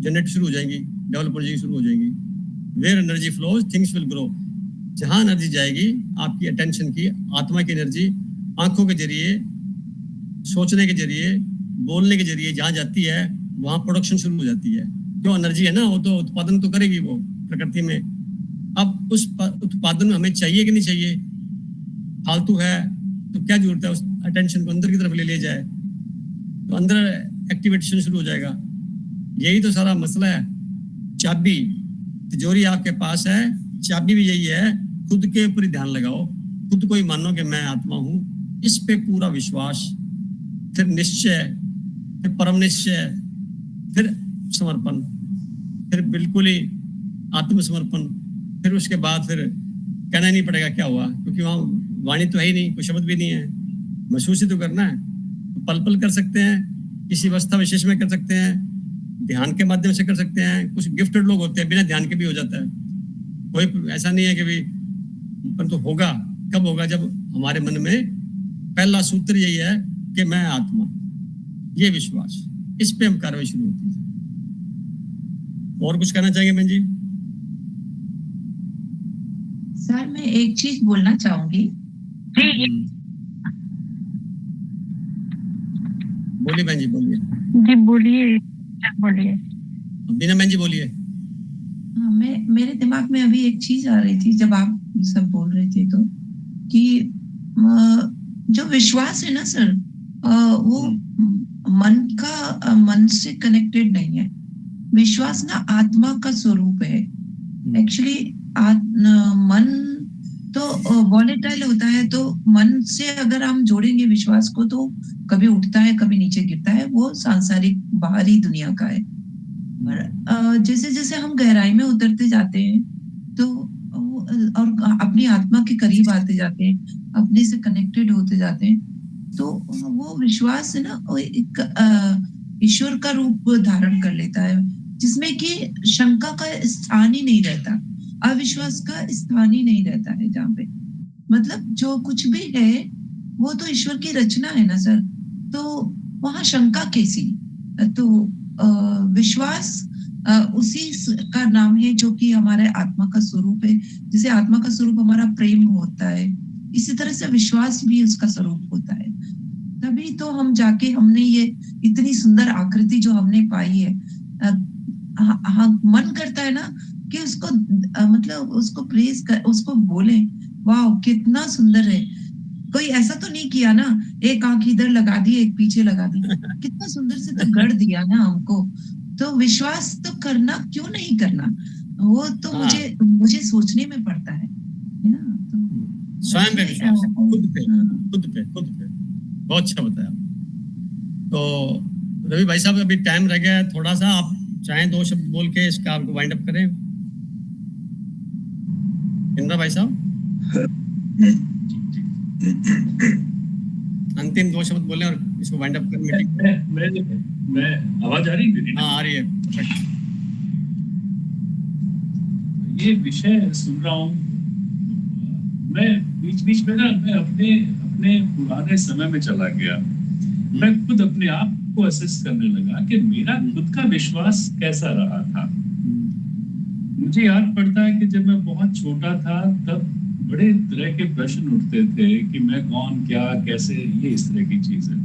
जनरेट शुरू हो जाएंगी, डेवलप हो जाएगी, शुरू हो जाएंगी। Where energy flows things will grow. जहां एनर्जी जाएगी आपकी अटेंशन की, आत्मा की एनर्जी, आंखों के जरिए, सोचने के जरिए, बोलने के जरिए जहां जाती है, वहां प्रोडक्शन शुरू हो जाती है। जो एनर्जी है ना, वो तो उत्पादन तो करेगी वो प्रकृति में। अब उस उत्पादन हमें चाहिए कि नहीं चाहिए? फालतू है तो क्या जरूरत है उस अटेंशन को अंदर की तरफ ले जाए, तो अंदर एक्टिवेशन शुरू हो जाएगा। यही तो सारा मसला है। चाबी, तिजोरी आपके पास है, चाबी भी यही है, खुद के ऊपर ध्यान लगाओ, खुद को ही मानो कि मैं आत्मा हूं, इस पे पूरा विश्वास, फिर निश्चय, फिर परम निश्चय, फिर समर्पण, फिर बिल्कुल ही आत्मसमर्पण। फिर उसके बाद फिर कहना नहीं पड़ेगा क्या हुआ, क्योंकि वहां वाणी तो है ही नहीं, कोई शब्द भी नहीं है, महसूस ही तो करना है। तो पल पल कर सकते हैं, किसी अवस्था विशेष में कर सकते हैं, ध्यान के माध्यम से कर सकते हैं। कुछ गिफ्टेड लोग होते हैं, बिना ध्यान के भी हो जाता है। कोई ऐसा नहीं है कि भाई, परंतु होगा कब होगा, जब हमारे मन में पहला सूत्र यही है कि मैं आत्मा, ये विश्वास, इस पे हम कार्रवाई शुरू होती है। और कुछ कहना चाहेंगे बहन जी? सर मैं एक चीज बोलना चाहूंगी। बोलिए बहन जी, बोलिए। जी बोलिए, बोलिए। बीना बहन जी बोलिए। हाँ, मेरे दिमाग में अभी एक चीज आ रही थी जब आप सब बोल रहे थे, तो कि जो विश्वास है ना सर, वो मन से कनेक्टेड नहीं है। विश्वास ना आत्मा का स्वरूप है। एक्चुअली मन तो वॉलेटाइल होता है, तो मन से अगर हम जोड़ेंगे विश्वास को, तो कभी उठता है, कभी नीचे गिरता है, वो सांसारिक बाहरी दुनिया का है। पर जैसे जैसे हम गहराई में उतरते जाते हैं, तो और अपनी आत्मा के करीब आते जाते हैं, अपने से कनेक्टेड होते जाते हैं, तो वो विश्वास है ना, एक ईश्वर का रूप धारण कर लेता है, जिसमें कि शंका का स्थान ही नहीं रहता, अविश्वास का स्थान ही नहीं रहता है। जहाँ पे मतलब जो कुछ भी है वो तो ईश्वर की रचना है ना सर, तो वहां शंका कैसी? तो विश्वास उसी का नाम है जो कि हमारे आत्मा का स्वरूप है। जैसे आत्मा का स्वरूप हमारा प्रेम होता है, इसी तरह से विश्वास भी उसका स्वरूप होता है। तभी तो हम जाके हमने ये इतनी सुंदर आकृति जो हमने पाई है, मन करता है ना कि उसको मतलब उसको प्रेज कर, उसको बोले वाह कितना सुंदर है। कोई ऐसा तो नहीं किया ना, एक आंख इधर लगा दी, एक पीछे लगा दी, कितना सुंदर से तो गढ़ दिया ना हमको। तो विश्वास तो करना, क्यों नहीं करना? वो तो मुझे सोचने में पड़ता है ना। तो स्वयं पे विश्वास, खुद पे बहुत अच्छा बताया। तो रवि भाई साहब, अभी टाइम रह गया है थोड़ा सा, आप चाहें 2 शब्द बोल के इसका आपको वाइंड अप करें? इंद्रा भाई साहब, अंतिम 2 शब्द बोले और इसको वाइंड अप कर मीटिंग। मैं आवाज आ रही है? हाँ, आ रही है। ये विषय सुन रहा हूँ मैं, बीच बीच में ना मैं अपने पुराने समय में चला गया। मैं खुद अपने आप को असेस करने लगा कि मेरा खुद का विश्वास कैसा रहा था। मुझे याद पड़ता है कि जब मैं बहुत छोटा था तब बड़े तरह के प्रश्न उठते थे कि मैं कौन, क्या, कैसे, ये इस तरह की चीजें।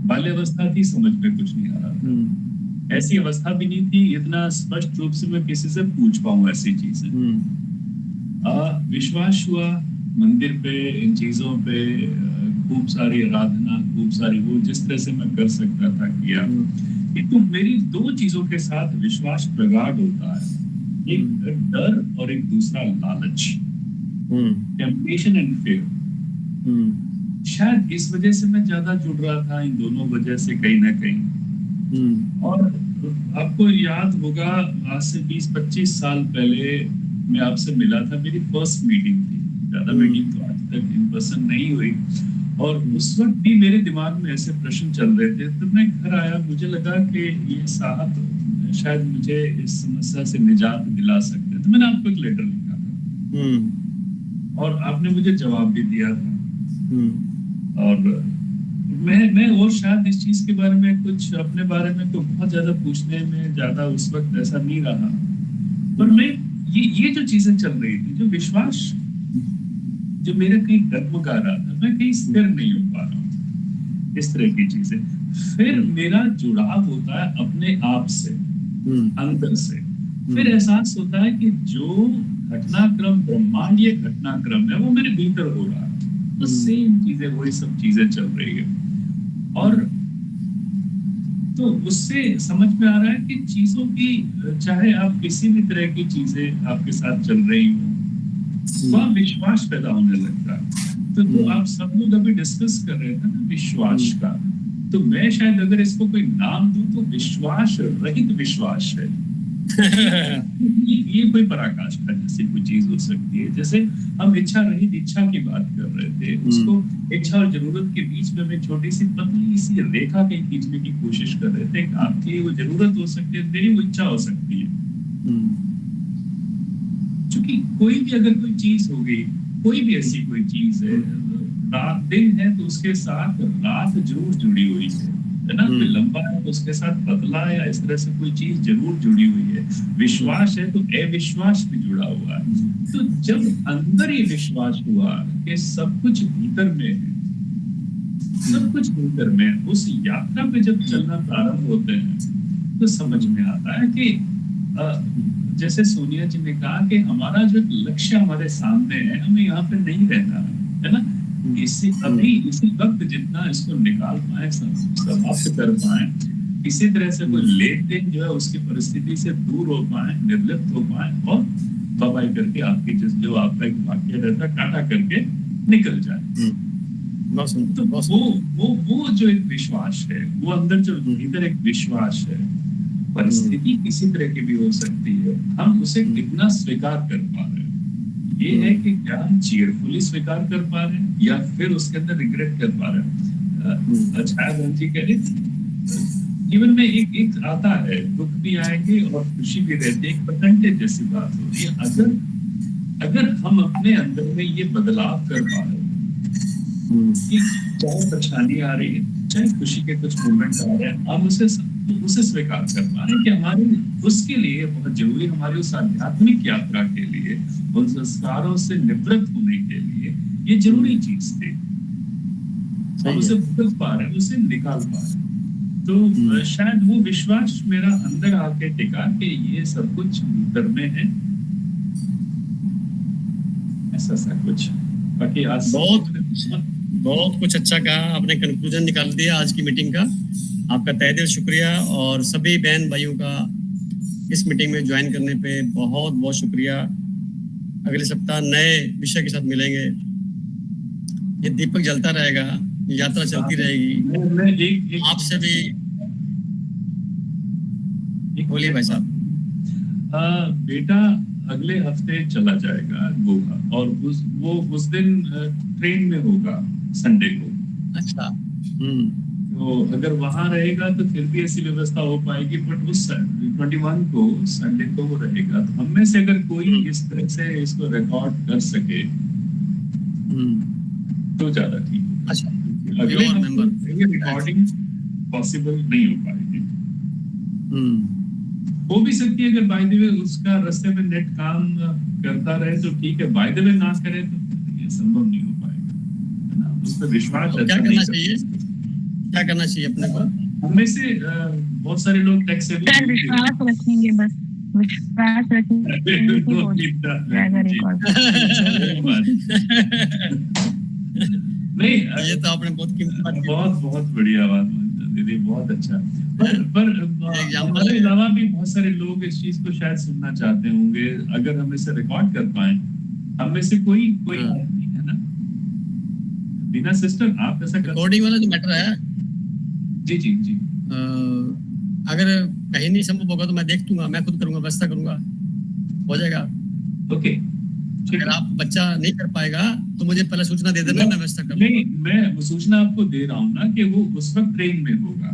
बाल्यावस्था थी, समझ में कुछ नहीं आ रहा था। ऐसी अवस्था भी नहीं थी इतना स्पष्ट रूप से मैं किसी से पूछ पाऊं ऐसी चीजें। विश्वास हुआ मंदिर पे, इन चीजों पे, खूब सारी आराधना, खूब सारी वो जिस तरह से मैं कर सकता था किया। तो मेरी 2 चीजों के साथ विश्वास प्रगाढ़ होता है, एक डर और एक दूसरा लालच, टेम्पटेशन एंड फियर। शायद इस वजह से मैं ज्यादा जुड़ रहा था, इन दोनों वजह से कहीं ना कहीं। और आपको याद होगा आज से 20-25 साल पहले मैं आपसे मिला था, मेरी फर्स्ट मीटिंग थी, ज्यादा मीटिंग तो आज तक इन पर्सन नहीं हुई। और उस वक्त भी मेरे दिमाग में ऐसे प्रश्न चल रहे थे। तो मैं घर आया, मुझे लगा कि ये साहब शायद मुझे इस समस्या से निजात दिला सकते। तो मैंने आपको एक लेटर लिखा था और आपने मुझे जवाब भी दिया था। और मैं और शायद इस चीज के बारे में कुछ अपने बारे में तो बहुत ज्यादा पूछने में ज्यादा उस वक्त ऐसा नहीं रहा। पर मैं ये जो चीजें चल रही थी, जो विश्वास जो मेरे कहीं डगमगा रहा था, मैं कहीं स्थिर नहीं हो पा रहा हूँ, इस तरह की चीजें। फिर मेरा जुड़ाव होता है अपने आप से, अंदर से। फिर एहसास होता है कि जो घटनाक्रम, ब्रह्मांडीय घटनाक्रम है, वो मेरे भीतर हो रहा है। तो सेम चीजें, वही सब चीजें चल रही है। और तो उससे समझ में आ रहा है कि चीजों की, चाहे आप किसी भी तरह की चीजें आपके साथ चल रही हो, वह विश्वास पैदा होने लगता है। तो आप सब लोग अभी डिस्कस कर रहे थे ना विश्वास का, तो मैं शायद अगर इसको कोई नाम दूं तो विश्वास रहित विश्वास है। ये कोई पराकाष्ठा जैसी कोई चीज हो सकती है। जैसे हम इच्छा रहित इच्छा की बात कर रहे थे, उसको इच्छा और जरूरत के बीच में मैं छोटी सी पतली सी रेखा कहीं खींचने की कोशिश कर रहे थे। आपकी वो जरूरत हो सकती है, मेरी वो इच्छा हो सकती है। क्योंकि कोई भी अगर कोई चीज हो गई, कोई भी ऐसी कोई चीज है, रात दिन है तो उसके साथ रात जरूर जुड़ी हुई है ना। कोई लंबा है तो उसके साथ पतला या इस तरह से कोई चीज जरूर जुड़ी हुई है। विश्वास है तो अविश्वास भी जुड़ा हुआ है। तो जब अंदर ये विश्वास हुआ कि सब कुछ भीतर में है, सब कुछ भीतर में, उस यात्रा पे जब चलना प्रारंभ होते हैं तो समझ में आता है कि जैसे सोनिया जी ने कहा कि हमारा जो लक्ष्य हमारे सामने है, हमें यहाँ पे नहीं रहना है ना। इसी वक्त जितना इसको निकाल पाए, समाप्त कर पाए, इसी तरह से कोई लेन देन जो है उसकी परिस्थिति से दूर हो पाए, निर्लिप्त हो पाए और बाय करके आपकी जो आपका एक वाक्य रहता टाटा करके निकल जाए। तो वो जो एक विश्वास है, वो अंदर जो भीतर एक विश्वास है, परिस्थिति किसी तरह की भी हो सकती है, हम उसे कितना स्वीकार कर पा रहे हैं। ये है कि क्या हम चीयरफुली स्वीकार कर पा रहे हैं या फिर उसके अंदर रिग्रेट कर पा रहे हैं। अच्छा जी कह रहे जीवन में एक आता है, दुख भी आएंगे और खुशी भी रहती है, एक परसेंटेज जैसी बात हो रही है। अगर हम अपने अंदर में ये बदलाव कर पा रहे हैं कि चाहे परेशानी आ रही है, चाहे खुशी के कुछ मोमेंट आ रहे हैं, हम उसे स्वीकार कर पा रहे हैं कि हमारे उसके लिए बहुत जरूरी, हमारी उस आध्यात्मिक यात्रा के लिए, उन संस्कारों से निवृत्त होने के लिए ये जरूरी चीज थी। हम उसे भुगत पा रहे हैं, उसे निकाल पा रहे हैं। तो शायद वो विश्वास मेरा अंदर आके टिका कि ये सब कुछ भीतर में है, ऐसा सा कुछ। बाकी आज बहुत कुछ अच्छा कहा आपने, कंक्लूजन निकाल दिया आज की मीटिंग का। आपका तहे दिल शुक्रिया और सभी बहन भाइयों का इस मीटिंग में ज्वाइन करने पे बहुत बहुत शुक्रिया। अगले सप्ताह नए विषय के साथ मिलेंगे। ये दीपक जलता रहेगा, यात्रा चलती रहेगी। मैं एक आपसे भी बोलिए भाई साहब। बेटा अगले हफ्ते चला जाएगा गोवा, और उस दिन ट्रेन में होगा संडे को। अच्छा। तो अगर वहां रहेगा तो फिर भी ऐसी व्यवस्था हो पाएगी, बट उस 21 को संडे को वो रहेगा। तो हम में से अगर कोई इस तरह से इसको रिकॉर्ड कर सके तो ज्यादा ठीक है। अच्छा, अगले हफ्ते रिकॉर्डिंग पॉसिबल नहीं हो पाएगी। हो भी सकती है, अगर बाय द वे उसका रास्ते में नेट काम करता रहे तो ठीक है, बाय द वे ना करे तो ये संभव नहीं हो पाएगा, है ना। उस पर विश्वास क्या करना चाहिए, क्या करना चाहिए अपने को? हमें से बहुत सारे लोग टेक्स्ट से विश्वास रखेंगे, बस विश्वास रखेंगे। नहीं, ये तो आपने बहुत कीमती बात की। बहुत बढ़िया बात दीदी, बहुत अच्छा। पर हमारे अलावा भी बहुत सारे लोग इस चीज को शायद सुनना चाहते होंगे, अगर हम इसे रिकॉर्ड कर पाए। हम में से कोई आदमी है ना, बिना सिस्टर आप ऐसा रिकॉर्डिंग वाला जो मैटर है, जी जी जी, अगर कहीं नहीं संभव होगा तो मैं देख दूंगा, मैं खुद करूंगा, व्यवस्था करूंगा, हो जाएगा। ओके, अगर आप बच्चा नहीं कर पाएगा तो मुझे पहले सूचना दे देना, मैं व्यवस्था कर नहीं, मैं सूचना आपको दे रहा हूँ ना कि वो उस वक्त ट्रेन में होगा,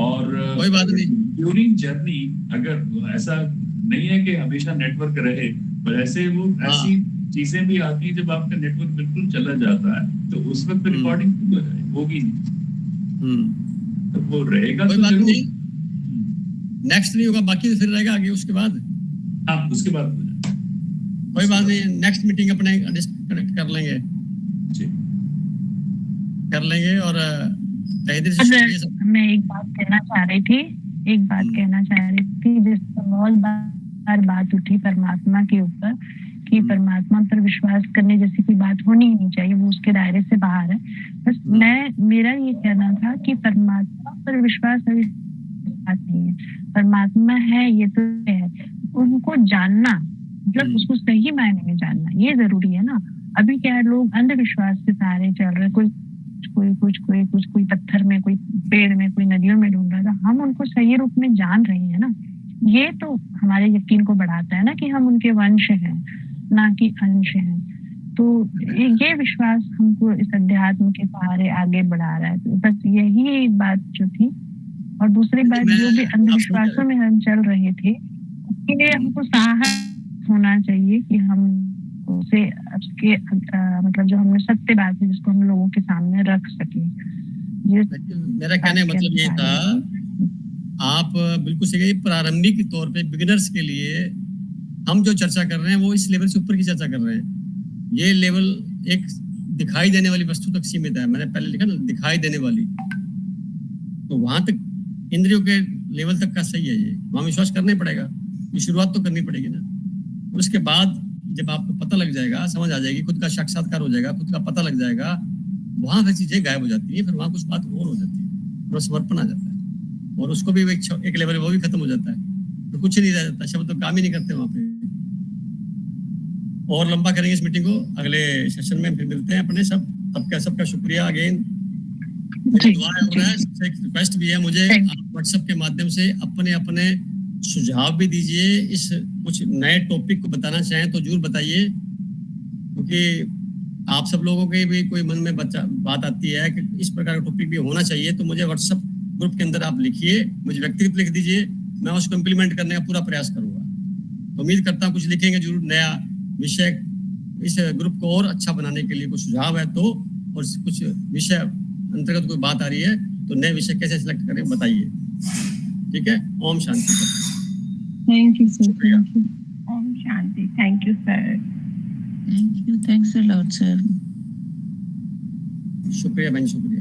और कोई बात नहीं, ड्यूरिंग जर्नी अगर ऐसा नहीं है कि हमेशा नेटवर्क रहे, पर ऐसे वो ऐसी चीजें भी आती हैं जब आपका नेटवर्क बिल्कुल चला जाता है, तो उस वक्त रिकॉर्डिंग होगी, तो वो रहेगा। कोई बात नहीं, नेक्स्ट नहीं होगा, बाकी फिर रहेगा आगे उसके बाद। हाँ, उसके बाद कोई बात नहीं, नेक्स्ट मीटिंग अपने कनेक्ट कर लेंगे जी, कर लेंगे। और मैं एक बात कहना चाह रही थी, जिससे बहुत बार बात उठी परमात्मा के ऊपर, कि परमात्मा पर विश्वास करने जैसी कोई बात होनी ही नहीं चाहिए, वो उसके दायरे से बाहर है। बस मेरा ये कहना था कि परमात्मा पर विश्वास अभी बात नहीं है, परमात्मा है ये तो है, उनको जानना, मतलब उसको सही मायने में जानना ये जरूरी है ना। अभी क्या है, लोग अंधविश्वास के सहारे चल रहे, कोई पत्थर में, कोई पेड़ में, कोई नदियों में ढूंढ रहा था। हम उनको सही रूप में जान रहे हैं ना, ये तो हमारे यकीन को बढ़ाता है ना कि हम उनके वंश हैं, ना कि अंश हैं। तो ये विश्वास हमको इस अध्यात्म के सहारे आगे बढ़ा रहा है। तो बस यही एक बात जो थी। और दूसरी बात, जो भी अंधविश्वासों में हम चल रहे थे, उसके लिए हमको साहस होना चाहिए कि हम उसे उसके मतलब जो हमने सत्य बात है जिसको हम लोगों के सामने रख सके। मेरा कहने मतलब ये था, आप बिल्कुल सही, प्रारंभिक तौर पे बिगिनर्स के लिए हम जो चर्चा कर रहे हैं वो इस लेवल से ऊपर की चर्चा कर रहे हैं। ये लेवल एक दिखाई देने वाली वस्तु तक सीमित है, मैंने पहले लिखा ना, दिखाई देने वाली, तो वहां तक इंद्रियों के लेवल तक का सही है। ये वहां विश्वास करना ही पड़ेगा, ये शुरुआत तो करनी पड़ेगी ना। उसके बाद जब आपको पता लग जाएगा, समझ आ जाएगी, खुद का साक्षात्कार हो जाएगा, खुद का पता लग जाएगा, वहां फिर चीजें गायब हो जाती है, फिर वहां कुछ बात और हो जाती है, और समर्पण आ जाता है, और उसको भी एक लेवल वो भी खत्म हो जाता है, तो कुछ नहीं रह जाता, शब्द तो काम ही नहीं करते वहां पे। और लंबा करेंगे इस मीटिंग को, अगले सेशन में फिर मिलते हैं अपने सबका शुक्रिया अगेन। दुआ है, एक रिक्वेस्ट भी है मुझे, व्हाट्सएप के माध्यम से अपने सुझाव भी दीजिए, इस कुछ नए टॉपिक को बताना चाहें तो जरूर बताइए, क्योंकि आप सब लोगों के भी कोई मन में बात आती है कि इस प्रकार का टॉपिक भी होना चाहिए, तो मुझे व्हाट्सएप ग्रुप के अंदर आप लिखिए, मुझे व्यक्तिगत लिख दीजिए, मैं उसको इम्प्लीमेंट करने का पूरा प्रयास करूंगा। तो उम्मीद करता हूँ कुछ लिखेंगे जरूर, नया विषय इस ग्रुप को और अच्छा बनाने के लिए कुछ सुझाव है तो, और कुछ विषय अंतर्गत कोई बात आ रही है तो नए विषय कैसे सिलेक्ट करें बताइए, ठीक है। ओम शांति। Thank you sir. ओम शांति। Thank you sir. Thanks a lot sir. शुक्रिया बहन, शुक्रिया।